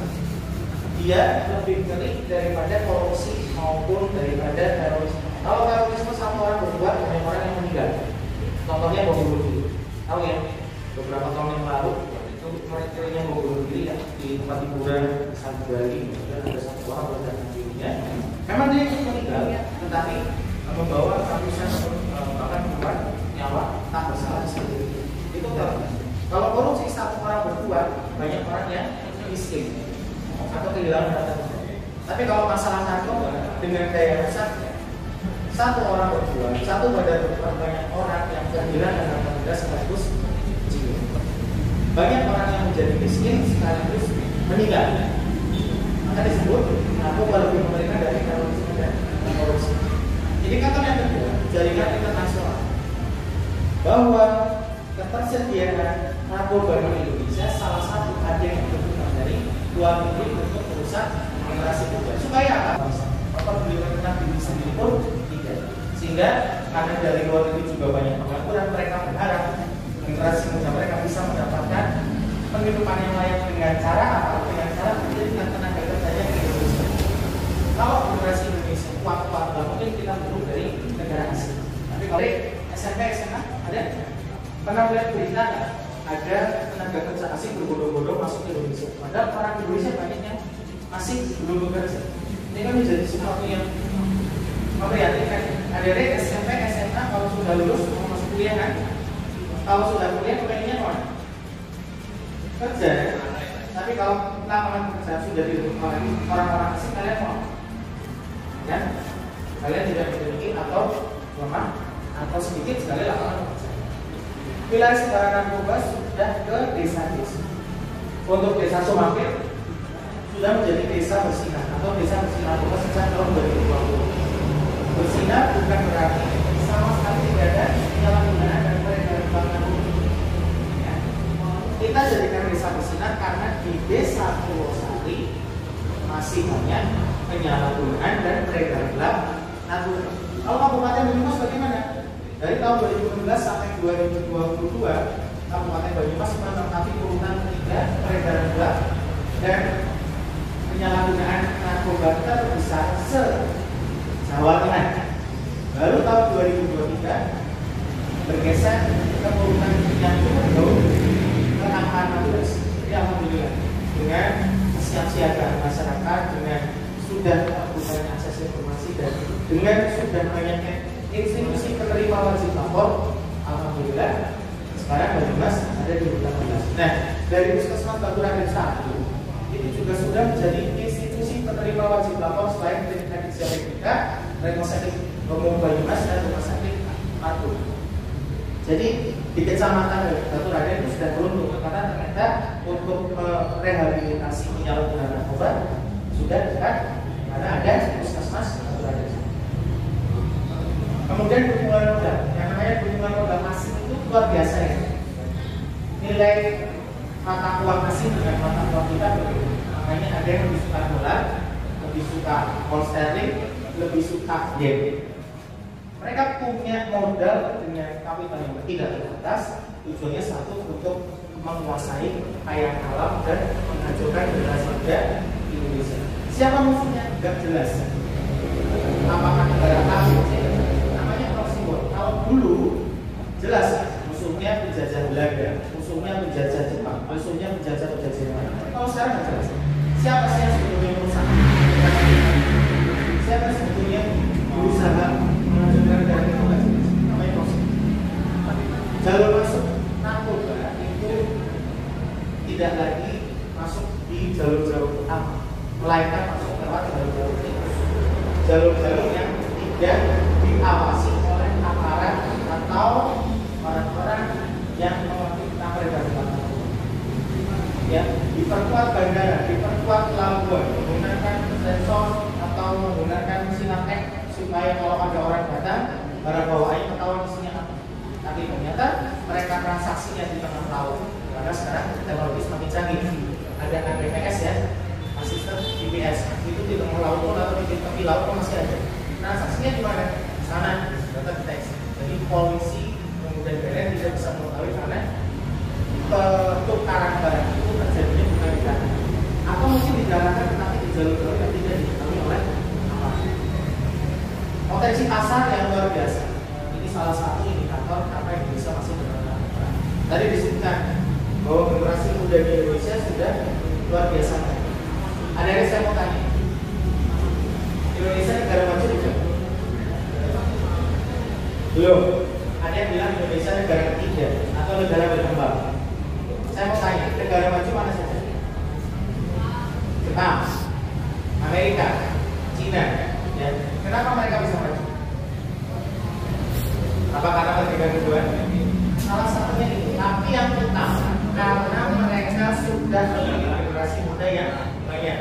Dia lebih ngeri daripada korupsi maupun daripada terorisme. Kalau terorisme satu orang berbuat, banyak orang yang meninggal. Contohnya bom bunuh diri. Tahu ya? Beberapa tahun yang lalu itu mereka bom bunuh diri ya di tempat hiburan di Bali. Dan ada satu orang berdarah dirinya. Memang dia itu meninggal, tetapi membawa ratusan bahkan membuat nyawa tak bersalah sendiri. Itu teroris. Kalau korupsi satu orang berbuat, banyak orang yang miskin atau kehilangan harta. Tapi kalau masalah narkoba dengan daya rusak, satu orang berjuang, satu badan berjuang, banyak orang yang kehilangan harta benda sekaligus jiwa. Banyak orang yang menjadi miskin sekaligus meninggal. Maka disebut narkoba lebih mengerikan dari terorisme dan korupsi. Indikator yang kedua, jaringan internasional, bahwa ketersediaan narkoba di Indonesia salah satu agen yang dibutuhkan dari luar negeri untuk merusak generasi muda. Supaya apa? Apabila tentang diri sendiri pun tidak. Sehingga karena dari luar negeri juga banyak pengangguran, mereka berharap generasi muda mereka bisa mendapatkan penghidupan yang layak dengan cara apa? Dengan cara menjadikan tenaga kerjanya di Indonesia. Kalau generasi Indonesia kuat-kuat, mungkin kita butuh dari negara asing. Tapi kalau SMP, SMA ada? Pernah lihat berita ada tenaga kerja asing berbondong-bondong masuk ke Indonesia. Padahal orang Indonesia banyak yang masih belum bekerja. Ini kan menjadi sesuatu yang memprihatinkan. Adik-adik SMP, SMA kalau sudah lulus mau masuk kuliah kan? Kalau sudah kuliah pengennya mana? Kerja. Tapi kalau lapangan kerja sudah dibutuhkan oleh orang-orang asing, kalian mau? Ya? Kalian tidak memiliki atau lemah atau sedikit sekali lapangan kerja. Wilayah sebaran narkoba sudah ke desa-desa. Untuk desa Sumampir sudah menjadi desa bersinar atau desa bersih narkoba sejak tahun 2020. Bersinar bukan berarti sama sekali tidak ada penyalahgunaan dan peredaran narkoba. Ya. Kita jadikan desa bersinar karena di desa Purwosari masih banyak penyalahgunaan dan peredaran gelap narkoba. Kalau Kabupaten Banyumas bagaimana? Dari tahun 2016 sampai 2022, Kabupaten Banyumas menempati urutan ketiga peredaran gelap dan penyalahgunaan narkoba terbesar Jawa Tengah. Baru tahun 2023 bergeser ke urutan yang cukup jauh ke angka 16. Jadi alhamdulillah dengan kesiapsiagaan masyarakat, dengan sudah bukannya akses informasi dan dengan sudah banyaknya institusi penerima wajib lapor, alhamdulillah sekarang Banyumas ada di urutan 16. Nah, dari Puskesmas Batu Raden 1 itu juga sudah menjadi institusi penerima wajib lapor selain dari Medika, Rumah Sakit Umum Banyumas dan Rumah Sakit Patu. Jadi di Kecamatan Batu Raden itu sudah beruntung karena ternyata untuk rehabilitasi penyalahgunaan narkoba sudah dekat karena ada Puskesmas Batu Raden. Kemudian dukungan modal, yang namanya dukungan modal asing itu luar biasa ya. Nilai mata uang asing dengan mata uang kita berbeda. Makanya ada yang lebih suka dolar, lebih suka pound sterling, lebih suka yen. Mereka punya modal dengan kapital yang tidak terbatas. Tujuannya satu untuk menguasai kekayaan alam dan menghancurkan generasi muda Indonesia. Siapa musuhnya? Tidak jelas. Apakah negara A? Namanya proximor. Kalau dulu jelas musuhnya penjajah Belanda, musuhnya penjajah Jepang, musuhnya penjajah Jerman. Kalau sekarang nggak jelas. Siapa sih yang sebetulnya merusak? Siapa sebetulnya berusaha menghancurkan negara itu? Namanya proximor. Jalur masuk narkoba itu tidak lagi masuk di jalur-jalur utama, melainkan masuk lewat jalur-jalur tikus, jalur-jalur yang tidak diawasi oleh aparat atau orang-orang yang mengerti tentang peredaran narkoba. Ya, diperkuat bandara, diperkuat pelabuhan, menggunakan sensor atau menggunakan sinapek supaya kalau ada orang datang, barang bawaannya ketahuan isinya apa. Tapi ternyata mereka transaksinya di tengah laut. Karena sekarang teknologi semakin canggih. Ada APS ya, asisten GPS. Itu di tengah laut pun atau di tepi laut pun masih ada. Transaksinya di mana? Di sana, data deteksi. Jadi polisi kemudian BNN tidak bisa mengetahui karena pertukaran barang itu terjadinya bukan di darat. Atau mungkin di daratan tetapi di jalur-jalur yang tidak diketahui oleh apa. Potensi pasar yang luar biasa. Ini salah satu indikator apa yang bisa masuk dalam narkoba. Tadi disebutkan bahwa generasi muda di Indonesia sudah luar biasa. Ada yang saya mau tanya, Indonesia negara maju bukan? Belum. Ada yang bilang Indonesia negara ketiga atau negara berkembang. Saya mau tanya, negara maju mana saja? Jepang, Amerika, Cina. Ya. Kenapa mereka bisa maju? Apa karena merdeka kedua? Salah satunya itu. Tapi yang utama karena mereka sudah memiliki generasi muda yang banyak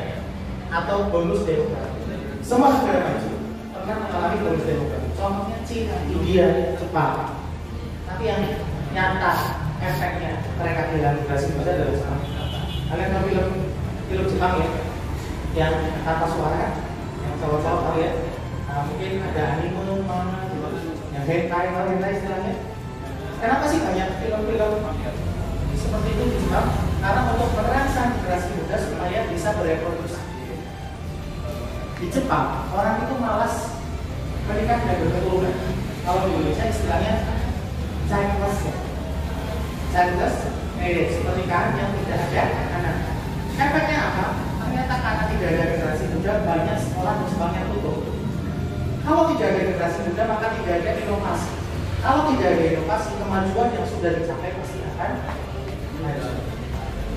atau bonus demografi. Semua negara maju pernah mengalami bonus demografi. Contohnya Cina, India, Jepang. Tapi yang nyata efeknya mereka kehilangan generasi muda adalah sama. Kalian tahu film Jepang ya, yang tanpa suara, yang cowok-cowok tahu ya. Mungkin ada anime mana yang hentai istilahnya. Kenapa sih banyak film-film seperti itu di Jepang? Karena untuk merangsang generasi muda supaya bisa bereproduksi. Di Jepang orang itu malas menikah dan berketurunan. Kalau di Indonesia istilahnya childless ya. Childless marriage, pernikahan yang tidak ada anak. Efeknya apa? Ternyata karena tidak ada generasi muda, banyak sekolah dan sebagainya tutup. Kalau tidak ada generasi muda, maka tidak ada inovasi. Kalau tidak ada inovasi, kemajuan yang sudah dicapai pasti akan maju.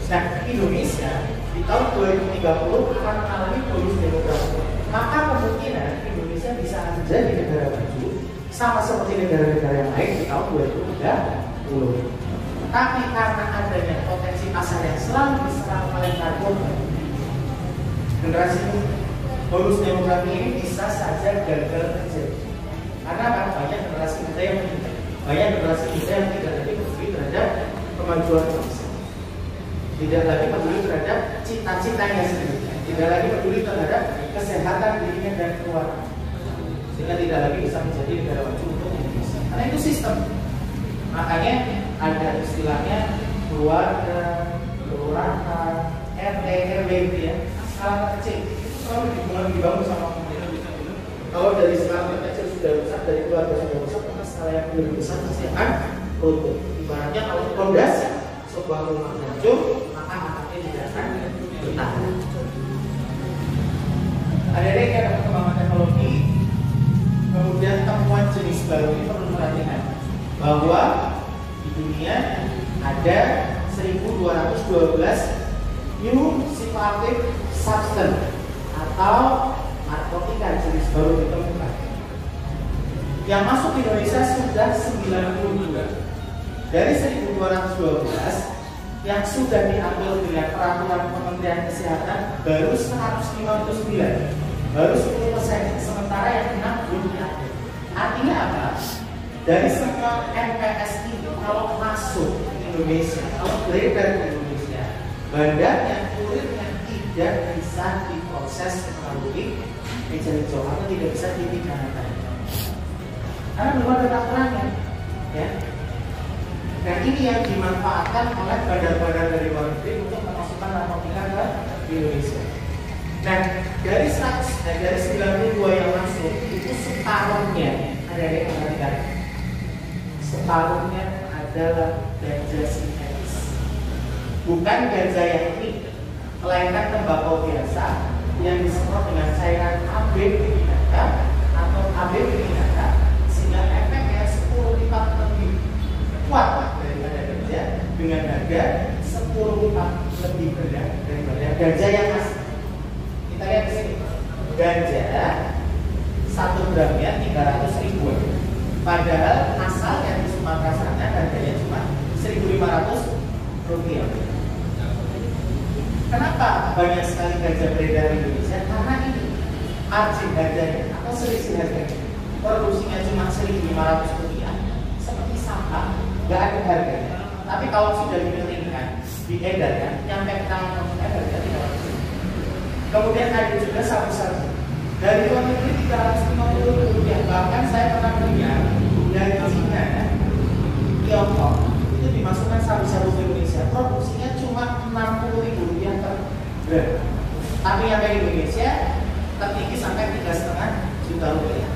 Nah, Indonesia di tahun 2030 akan mengalami bonus demografi. Maka kemungkinan Indonesia bisa menjadi negara maju sama seperti negara-negara yang lain di tahun 2030. Tapi karena adanya potensi pasar yang selalu diserang oleh narkoba, generasi bonus demografi ini bisa saja gagal terjadi. Karena banyak generasi muda yang meninggal, banyak generasi muda yang tidak lagi peduli terhadap kemajuan bangsa, tidak lagi peduli terhadap cita-citanya sendiri, tidak lagi peduli terhadap kesehatan dirinya dan keluarga, sehingga tidak lagi bisa menjadi negara maju untuk Indonesia. Karena itu sistem. Makanya ada istilahnya keluarga, kelurahan, RT, RW gitu ya, skala kecil. Kalau dibangun sama pemerintah Kalau dari skala kecil sudah rusak, dari keluarga sudah rusak, maka skala yang lebih besar pasti akan runtuh. Ibaratnya kalau pondasi sebuah rumah hancur, maka atapnya tidak akan bertahan. Ada perkembangan teknologi, kemudian temuan jenis baru ini perlu perhatikan bahwa di dunia ada 1212 new psychoactive substance atau narkotika jenis baru ditemukan. Yang masuk ke Indonesia sudah 92. Dari 1212 yang sudah diambil dengan peraturan Kementerian Kesehatan baru 159, baru 10%, sementara yang 6 belum diambil. Artinya apa? Dari semua MPS ini kalau masuk ke Indonesia, kalau beredar di Indonesia, badannya, kulitnya tidak bisa diproses melalui meja hijau atau tidak bisa dipidanakan. Karena belum ada aturannya, ya. Dan ini yang dimanfaatkan oleh badan-badan dari luar negeri untuk memasukkan narkotika ke Indonesia. Nah, dari 92 yang masuk itu separuhnya ada yang perhatikan. Separuhnya adalah ganja sintetis. Bukan ganja yang ini, melainkan tembakau biasa yang disemprot dengan cairan AB binatha atau AB binatha, sehingga efeknya 10 lipat lebih kuat daripada ganja dengan harga 10 lipat lebih rendah daripada ganja yang asli. Kita lihat di sini, ganja 1 gramnya 300.000, padahal asalnya di Sumatera sana harganya cuma 1.500 rupiah. Kenapa banyak sekali ganja beredar di Indonesia? Karena ini margin harganya atau selisih harganya, produksinya cuma 1.500 rupiah, seperti sampah, nggak ada harganya. Tapi kalau sudah dikeringkan, diedarkan, nyampe ke tangan konsumen harganya 300. Kemudian ada juga sabu-sabu dari luar negeri 350 rupiah. Bahkan saya pernah melihat dari Cina, Tiongkok itu dimasukkan sabu-sabu ke Indonesia, produksinya cuma 60.000 rupiah per gram. Tapi yang dari Indonesia tertinggi sampai 3,5 juta rupiah.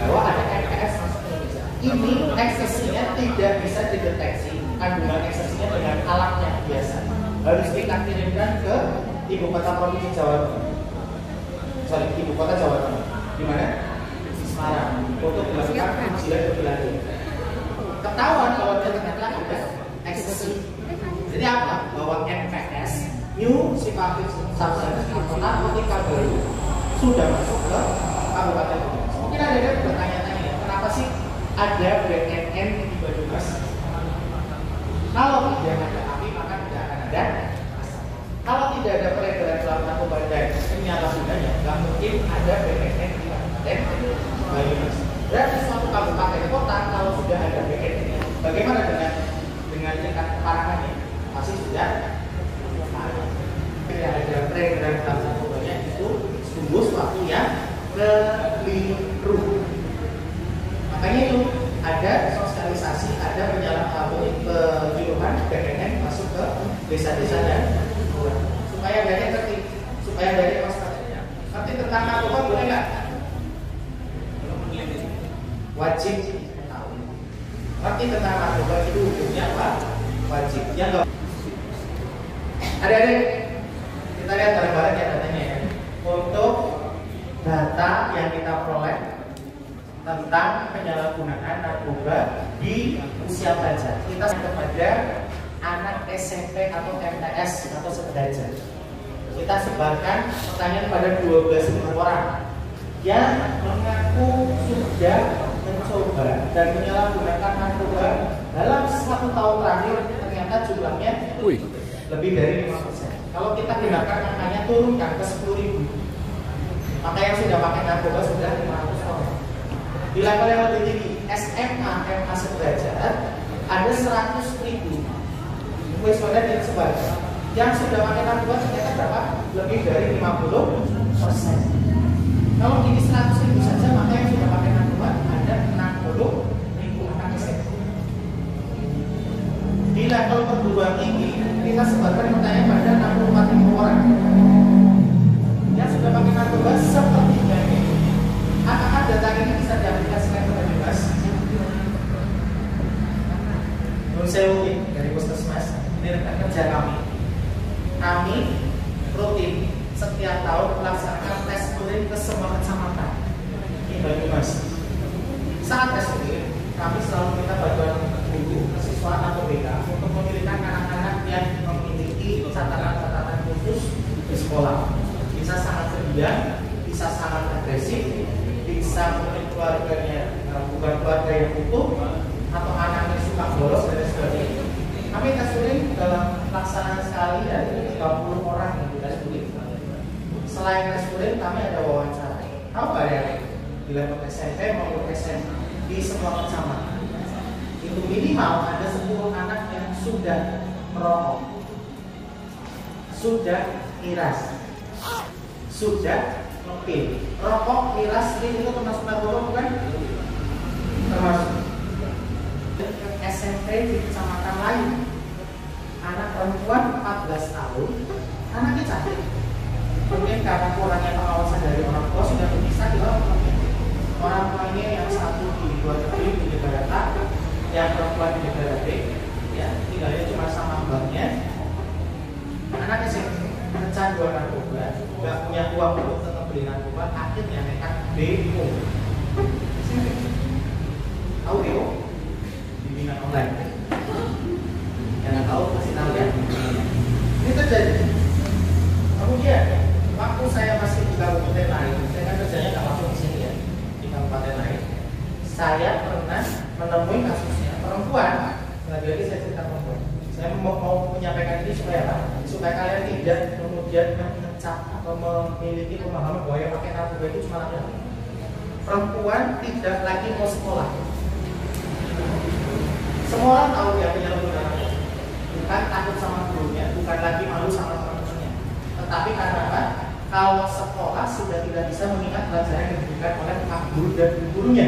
Bahwa ada MPS masuk ke Indonesia. Ini eksesinya tidak bisa dideteksi kandungan eksesinya dengan alatnya biasa. Harus kita kirimkan ke ibu kota provinsi Jawa Timur. Ibu kota Jawa Timur. Di mana? Di Semarang. Untuk melakukan ujian lebih lanjut. Ketahuan kalau dia ternyata ada eksesi. Jadi apa? Bahwa MPS, new psychoactive substance atau narkotika baru sudah masuk ke kabupaten. Mungkin ada yang bertanya-tanya, kenapa sih ada BNN di Banyumas? Kalau tidak ada api, maka tidak akan ada asap. Kalau tidak ada peredaran dalam narkoba dan penyalahgunanya, nggak mungkin ada BNN di Kabupaten Banyumas. Berarti suatu kabupaten kota kalau sudah ada BNN, bagaimana dengan tingkat keparahannya? Pasti sudah ada. Tidak ada peredaran dalam narkobanya, itu sungguh suatu yang keliru. Makanya itu ada sosialisasi, ada penyuluhan BNN masuk ke desa-desa dan supaya BNN ngerti, supaya BNN waspadanya. Ngerti tentang narkoba boleh nggak? Wajib tahu. Ngerti tentang narkoba itu hukumnya apa? Wajib. Ya nggak? Adik-adik, kita lihat bareng-bareng ya datanya ya. Untuk data yang kita peroleh tentang penyalahgunaan narkoba di usia pelajar, kita kepada anak SMP atau MTS atau sederajat. Kita sebarkan pertanyaan kepada 12.000 orang yang mengaku sudah mencoba dan menyalahgunakan narkoba dalam 1 tahun terakhir. Ternyata jumlahnya lebih dari 5%. Kalau kita gunakan angkanya turunkan ke 10.000, maka yang sudah pakai narkoba sudah 500 orang. Di level yang lebih tinggi, SMA, MA sederajat, ada 100.000 wisuda di sebar. Yang sudah pakai narkoba ternyata berapa? Lebih dari 50%. Kalau ini 100.000 saja, maka yang sudah pakai narkoba ada 60.000 anak SMA. Di level perguruan tinggi, kita sebarkan pertanyaan pada 64.000 orang. Yang sudah pakai narkoba sepertiganya ini bisa diaplikasikan ke Banyumas. Saya dari Puskesmas, ini rekan kerja kami. Kami rutin setiap tahun melaksanakan tes urin ke semua kecamatan di Banyumas. Saat tes urin, kami selalu minta bantuan guru, kesiswaan atau BK untuk memilihkan anak-anak yang memiliki catatan-catatan khusus di sekolah. Bisa sangat ceria, bisa sangat agresif, bisa mungkin keluarganya bukan keluarga yang utuh, atau anaknya suka bolos dan sebagainya. Kami tes urin dalam pelaksanaan sekali dari 30 orang yang tes urin. Selain tes urin, kami ada wawancara. Tahu nggak ya? Di level SMP maupun SMA di semua kecamatan. Itu minimal ada 10 anak yang sudah merokok, sudah miras, sudah ngepil. Rokok, miras, itu termasuk narkoba bukan? Termasuk. SMP di kecamatan lain, anak perempuan 14 tahun, anaknya cantik. Mungkin karena kurangnya pengawasan dari orang tua sudah bisa dilakukan. Orang tuanya yang satu di luar negeri di negara A, yang perempuan di negara B, ya tinggalnya cuma sama mbaknya. Anaknya sih kecanduan narkoba, nggak punya uang untuk tetap beli narkoba, akhirnya nekat demo. Tahu demo? Bimbingan online. Yang tahu kasih tahu ya. Ini terjadi. Kemudian waktu saya masih di kabupaten lain, saya kan kerjanya nggak langsung di sini ya, di kabupaten lain. Saya pernah menemui kasusnya perempuan. Lagi-lagi saya cerita perempuan. Saya mau menyampaikan ini supaya apa? Supaya kalian tidak kemudian mengecap atau memiliki pemahaman bahwa yang pakai narkoba itu cuma laki-laki. Perempuan tidak lagi mau sekolah. Semua orang tahu dia penyalahgunaan narkoba. Bukan takut sama gurunya, bukan lagi malu sama teman-temannya. Tetapi karena apa? Kalau sekolah sudah tidak bisa mengingat pelajaran yang diberikan oleh pak guru dan gurunya.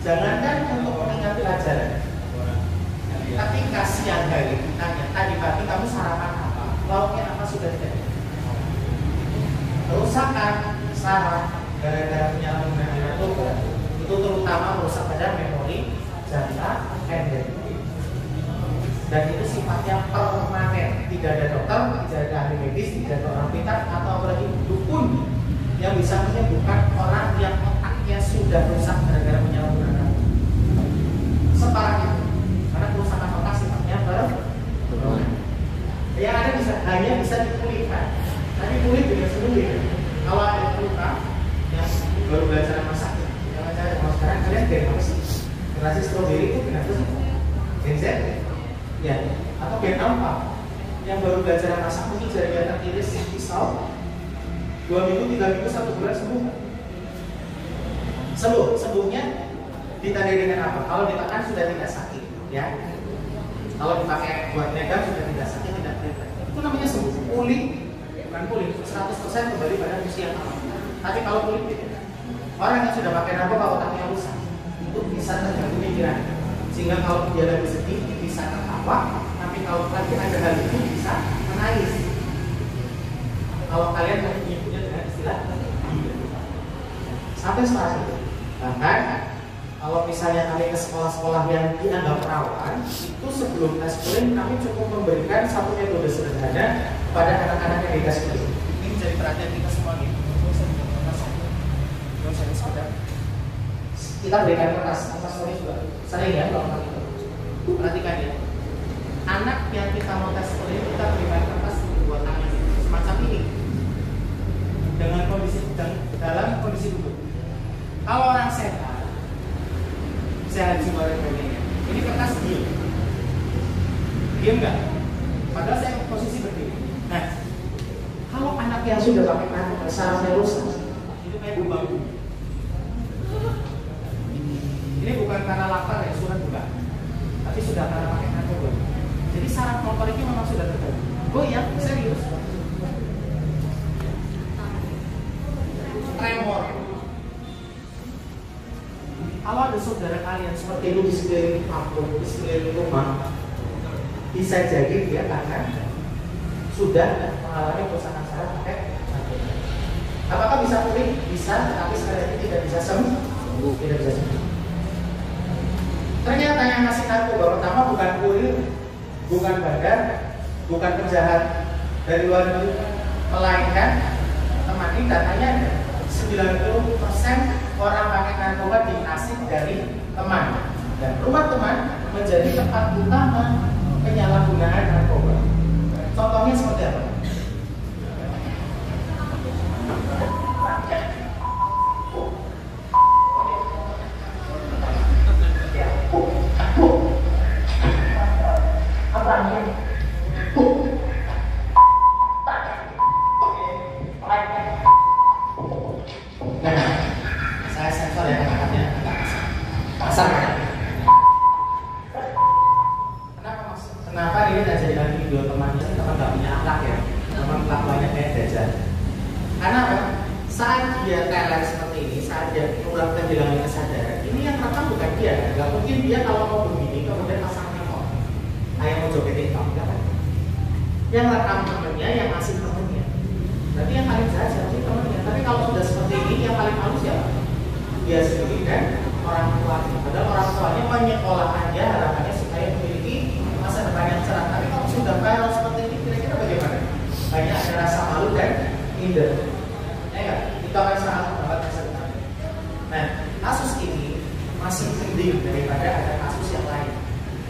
Jangankan untuk mengingat pelajaran. Ketika siang hari ditanya, tadi pagi kamu sarapan apa? Lauknya apa sudah tidak? Kerusakan saraf gara-gara penyalahgunaan narkoba itu terutama merusak pada memori, jangka pendek. Dan itu sifatnya permanen. Tidak ada dokter, tidak ada ahli medis, tidak ada orang pintar atau apalagi dukun yang bisa menyembuhkan orang yang otaknya sudah rusak gara-gara penyalahgunaan narkoba. Separah itu. Karena kerusakan otak sifatnya permanen. Yang ada bisa hanya bisa dipulihkan. Tapi pulih dengan sendiri. Kalau ada luka yang baru belajar masak, jangan cari kalau sekarang kalian gen apa sih? Generasi stroberi itu gen apa sih? Gen Z? Ya. Atau gen apa? Yang baru belajar masak mungkin jari teriris pisau 2 minggu, 3 minggu, 1 bulan sembuh. Sembuhnya ditandai dengan apa? Kalau ditekan sudah tidak sakit, ya. Kalau dipakai buat negang sudah tidak sakit, tidak terlibat. Itu namanya sembuh. Pulih, bukan pulih 100% kembali pada usia yang awal. Tapi kalau pulih tidak. Orang yang sudah pakai narkoba otaknya rusak, itu bisa terganggu pikiran. Sehingga kalau dia lagi sedih bisa tertawa, tapi kalau lagi ada hal itu bisa menangis. Kalau kalian menyebutnya dengan istilah sampai sekarang itu. Bahkan kalau misalnya kami ke sekolah-sekolah yang dianggap rawan, itu sebelum tes urin kami cukup memberikan satu metode sederhana pada anak-anak yang dites urin. Ini menjadi perhatian kita semua nih. Kita berikan kertas urin juga sering ya kalau kita perhatikan ya. Anak yang kita mau tes urin kita berikan kertas buat tangan semacam ini dengan kondisi dalam kondisi duduk. Kalau orang sehat juga sebagainya. Ini kertas diem nggak? Padahal saya posisi berdiri. Nah, kalau anak yang sudah pakai narkoba sarafnya rusak, itu kayak bumbu. Ini bukan karena lapar ya, sudah bukan. Tapi sudah karena pakai narkoba. Jadi saraf motoriknya memang sudah terganggu. Goyang, serius. Tremor. Kalau ada saudara kalian seperti itu di sekeliling kampung, di sekeliling rumah, bisa jadi dia karena sudah mengalami kerusakan saraf pakai narkoba. Apakah bisa pulih? Bisa, tapi sekali lagi tidak bisa sembuh. Tidak bisa sembuh. Ternyata yang ngasih narkoba pertama bukan kurir, bukan bandar, bukan penjahat dari luar negeri, melainkan teman ini datanya 90% orang pakai narkoba dikasih dari teman, dan rumah teman menjadi tempat utama penyalahgunaan narkoba. Contohnya seperti apa? Saya sensor ya kata-katanya agak kasar. Kenapa ini tidak jadi lagi video temannya? Teman nggak punya akhlak ya, teman kelakuannya kayak dajjal. Karena apa? Saat dia teler seperti ini, saat dia kurang kehilangan kesadaran, ini yang rekam bukan dia. Nggak mungkin dia kalau mau begini kemudian pasang rekam, ayam mau joget TikTok, nggak kan? Yang rekam temennya, yang ngasih temennya. Berarti yang paling jahat siapa sih temennya? Tapi kalau sudah seperti ini, yang paling halus siapa? Dia sendiri dan orang tuanya. Padahal orang tuanya menyekolahkannya, harapannya supaya memiliki masa depan yang cerah. Tapi kalau sudah viral seperti ini, kira-kira bagaimana? Banyak ada rasa malu dan minder. Ya, itu akan sangat membuat masa depan. Nah, kasus ini masih mending daripada ada kasus yang lain.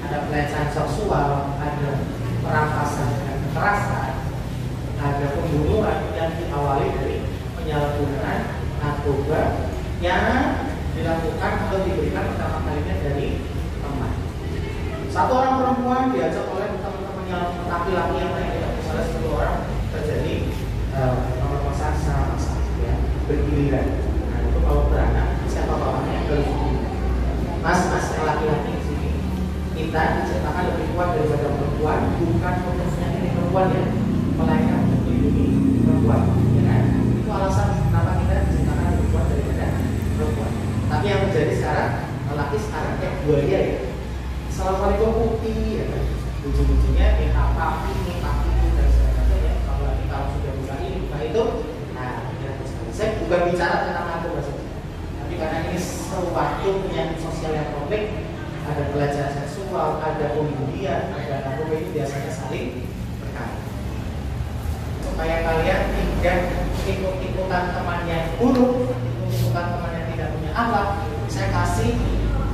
Ada pelecehan seksual, ada perampasan dan kekerasan, ada pembunuhan yang diawali dari penyalahgunaan narkoba yang dilakukan atau diberikan pertama kalinya dari teman. Satu orang perempuan diajak oleh teman-temannya laki-laki yang lain, misalnya 10 orang terjadi pemerkosaan secara massal, ya, bergiliran. Nah, itu kalau beranak siapa bapaknya harus mas yang laki-laki di sini. Kita diciptakan lebih kuat daripada perempuan, bukan fokusnya ini perempuan ya, melainkan untuk melindungi perempuan. Ya kan? Itu alasan kenapa kita diciptakan lebih kuat daripada perempuan. Tapi yang terjadi sekarang, lelaki sekarang kayak buaya ya. Assalamualaikum putih, ya kan? Ujung-ujungnya minta papi dan sebagainya. Kalau sudah bukan ini, bukan itu, nah, ya, saya bukan bicara tentang narkoba saja. Tapi karena ini suatu penyakit sosial yang kompleks, ada pelecehan seksual, ada pembunuhan, ada narkoba, itu biasanya saling berkait. Supaya kalian tidak ikut-ikutan teman yang buruk, ikut-ikutan teman yang tidak punya akhlak, saya kasih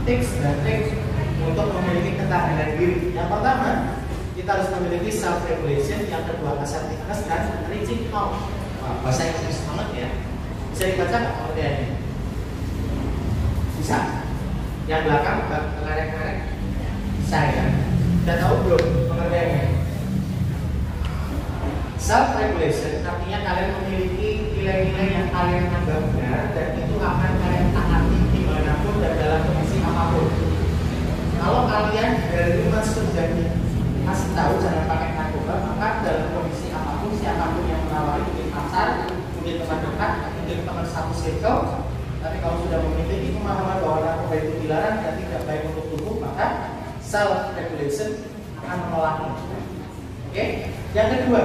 tips dan trik untuk memiliki ketahanan diri. Yang pertama, kita harus memiliki self regulation. Yang kedua, assertiveness dan reaching out. Bahasa Inggris banget ya. Bisa dibaca nggak pengertiannya? Bisa. Yang belakang ngarek-ngarek. Bisa ya. Sudah tahu belum pengertiannya? Self regulation artinya kalian memiliki nilai-nilai yang kalian anggap benar dan itu akan kalian taati dimanapun dan dalam kondisi apapun. Kalau kalian dari rumah sudah dikasih tahu jangan pakai narkoba, maka dalam kondisi apapun, siapapun yang menawari, mungkin pasar, mungkin teman dekat, mungkin teman satu circle, tapi kalau sudah memiliki pemahaman bahwa narkoba itu dilarang dan tidak baik untuk tubuh, maka self regulation akan menolaknya. Oke? Yang kedua,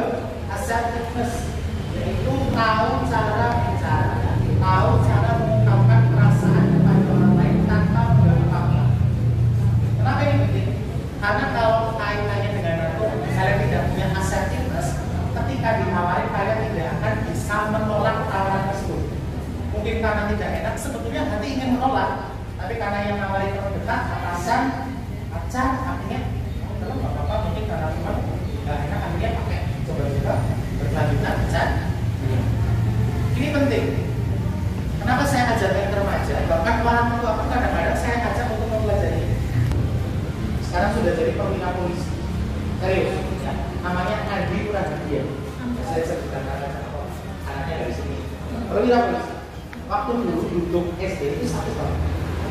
assertiveness, yaitu tahu cara bicara, tahu cara mengungkapkan perasaan kepada orang lain tanpa mengganggu. Kenapa ini penting? Karena kalau kaitannya dengan narkoba, kalian tidak punya assertiveness, ketika ditawari kalian tidak akan bisa menolak tawaran tersebut. Mungkin karena tidak enak, sebetulnya hati ingin menolak, tapi karena yang nawari terdekat, atasan, pacar, akhirnya kalau nggak apa-apa, mungkin karena memang nggak enak, akhirnya pakai coba-coba berkelanjutan, pacar. Ini penting. Kenapa saya ajarkan ke remaja? Bahkan orang tua pun kadang-kadang saya ajak untuk mempelajari. Sekarang sudah jadi perwira polisi. Serius, ya. Namanya Andi Puradiya. Saya sebutkan anaknya dari sini. Perwira polisi. Waktu dulu duduk SD itu 1 tahun.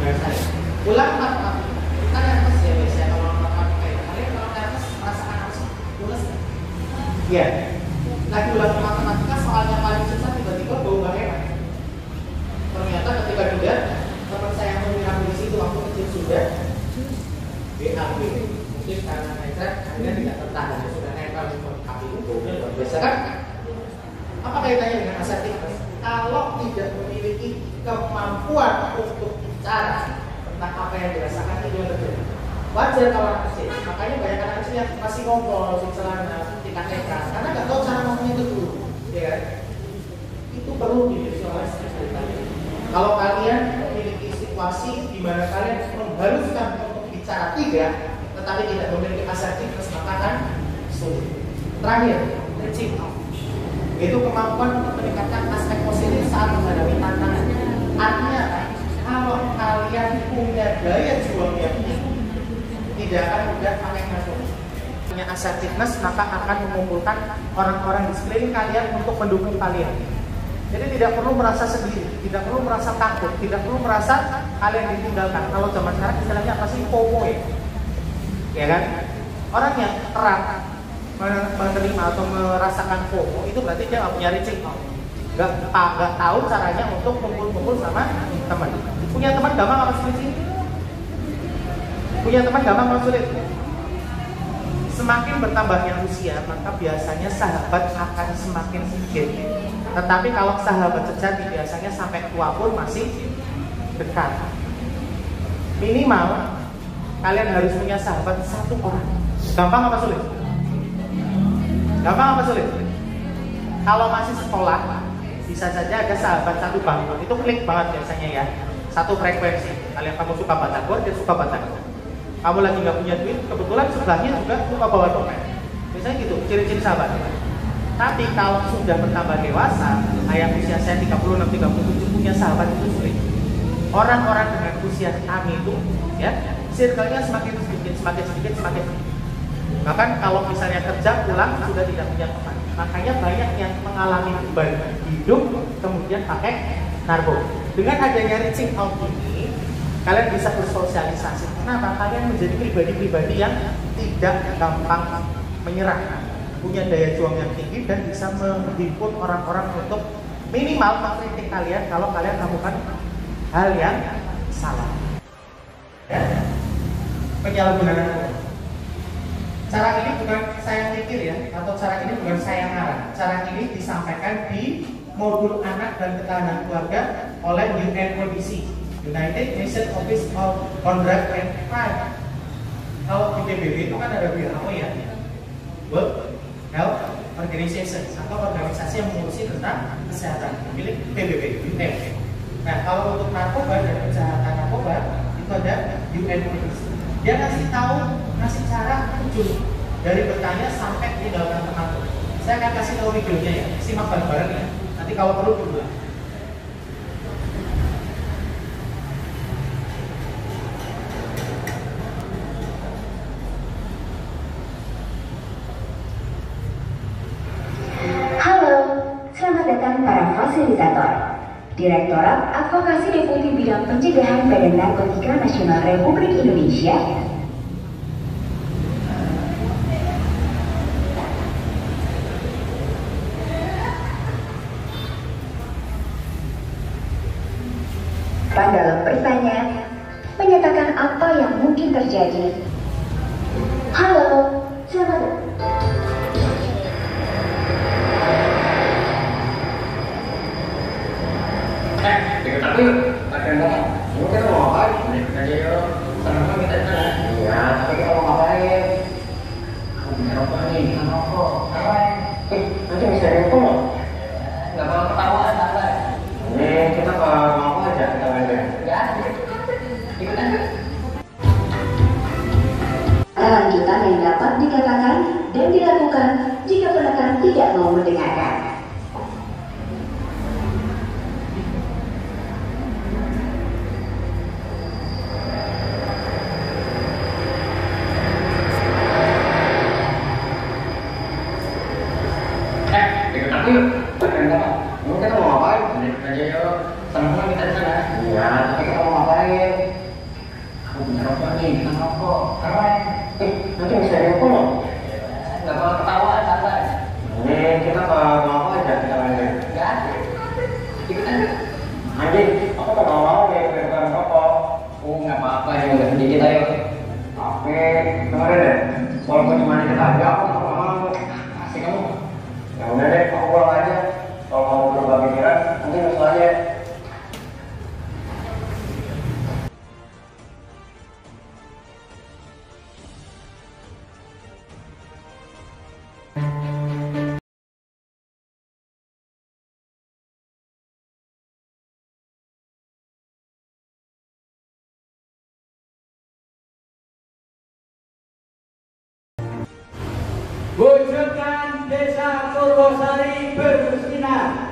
Benar saya. Pulang 4 tahun. Kita nervous ya biasanya kalau orang kayak kalian kalau nervous merasakan apa sih? Lulus kan? Iya. Lagi ulang matematika soalnya paling susah tiba-tiba bau gak enak. Ternyata ketika dilihat teman saya yang perwira polisi itu waktu kecil sudah BAB, mungkin karena netra akhirnya tidak tertahan, sudah nempel di kaki itu, luar biasa kan? Apa kaitannya dengan assertiveness? Kalau tidak memiliki kemampuan untuk bicara tentang apa yang dirasakan itu yang terjadi. Wajar kalau anak kecil, makanya banyak anak kecil yang masih ngobrol di celana, tika-tika, karena nggak tahu cara ngomongnya itu dulu, ya kan? Itu perlu divisualisasi ceritanya. Kalau kalian memiliki situasi di mana kalian mengharuskan untuk bicara tidak, tetapi tidak memiliki asertivitas, maka akan sulit. Terakhir, reaching out. Itu kemampuan untuk meningkatkan aspek positif saat menghadapi tantangan. Artinya, kalau kalian punya daya juang yang tinggi, tidak akan mudah pakai ngatur. Punya assertiveness, maka akan mengumpulkan orang-orang di sekeliling kalian untuk mendukung kalian. Jadi tidak perlu merasa sendiri, tidak perlu merasa takut, tidak perlu merasa kalian ditinggalkan. Kalau zaman sekarang istilahnya apa sih? FOMO ya kan? Orang yang erat menerima atau merasakan FOMO itu berarti dia nggak punya reaching out, nggak tahu caranya untuk kumpul-kumpul sama teman. Punya teman gampang apa sulit sih? Punya teman gampang apa sulit? Semakin bertambahnya usia, maka biasanya sahabat akan semakin sedikit. Tetapi kalau sahabat sejati biasanya sampai tua pun masih dekat. Minimal kalian harus punya sahabat 1 orang. Gampang apa sulit? Gampang apa sulit? Kalau masih sekolah, bisa saja ada sahabat 1 bangku. Itu klik banget biasanya ya. 1 frekuensi. Kamu suka batagor, dia suka batagor. Kamu lagi nggak punya duit, kebetulan sebelahnya juga suka bawa dompet. Biasanya gitu, ciri-ciri sahabat. Tapi kalau sudah bertambah dewasa, kayak usia saya 36-37 punya sahabat itu sulit. Orang-orang dengan usia kami itu, ya, circle-nya semakin sedikit. Bahkan kalau misalnya kerja pulang sudah tidak punya teman. Makanya banyak yang mengalami beban hidup kemudian pakai narkoba. Dengan adanya reaching out ini, kalian bisa bersosialisasi. Kenapa? Kalian menjadi pribadi-pribadi yang tidak gampang menyerah, punya daya juang yang tinggi dan bisa menghimpun orang-orang untuk minimal mengkritik kalian kalau kalian melakukan hal yang salah. Ya. Penyalahgunaan narkoba. Cara ini bukan saya mikir ya, atau cara ini bukan saya ngarang. Cara ini disampaikan di modul anak dan ketahanan keluarga oleh UNODC, United Nations Office on Drug and Crime. Kalau di PBB itu kan ada WHO ya, World Health Organization, atau organisasi yang mengurusi tentang kesehatan, milik PBB, UN. Nah, kalau untuk narkoba dan kejahatan narkoba itu ada UNODC. Dia ngasih cara ujung dari bertanya sampai meninggalkan teman. Saya akan kasih tahu videonya ya, simak bareng-bareng ya. Nanti kalau perlu dulu. Halo, selamat datang para fasilitator. Direktorat Advokasi Deputi Bidang Pencegahan Badan Narkotika Nasional Republik Indonesia. Dalam bertanya, menyatakan apa yang mungkin terjadi. Halo, selamat datang. Ikut aku yuk, pakai ngomong. Lu kita mau ngapain? Ikut aja yuk. Sama kita di sana. Iya, tapi kita mau ngapain? Aku punya rokok nih, kan rokok. Ngapain? Nanti bisa rokok. Nggak mau ketahuan, santai. Kita mau aja kita main. Ya, ikut aja. Lanjutan yang dapat dikatakan dan dilakukan jika penekan tidak mau mendengarkan. Ikut aku yuk, pakai ngomong. Lu kita mau ngapain? Ikut aja yuk. Sama kita di sana. Iya, tapi kita mau ngapain? Aku punya rokok nih, kan rokok. Ngapain? Nanti bisa rokok. Nggak mau ketahuan, santai. Kita mau aja kita main. Ya, ikut aja. Anjing, aku tak mau ya ikut rokok. Nggak apa-apa ya, udah sedikit ayo. Tapi dengerin deh, walaupun cuma dikit aja, aku tak mau. Asik kamu. Ya udah deh, aku pulang aja. Kalau kamu berubah pikiran, nanti nyusul aja. Desa Purwosari bersinar.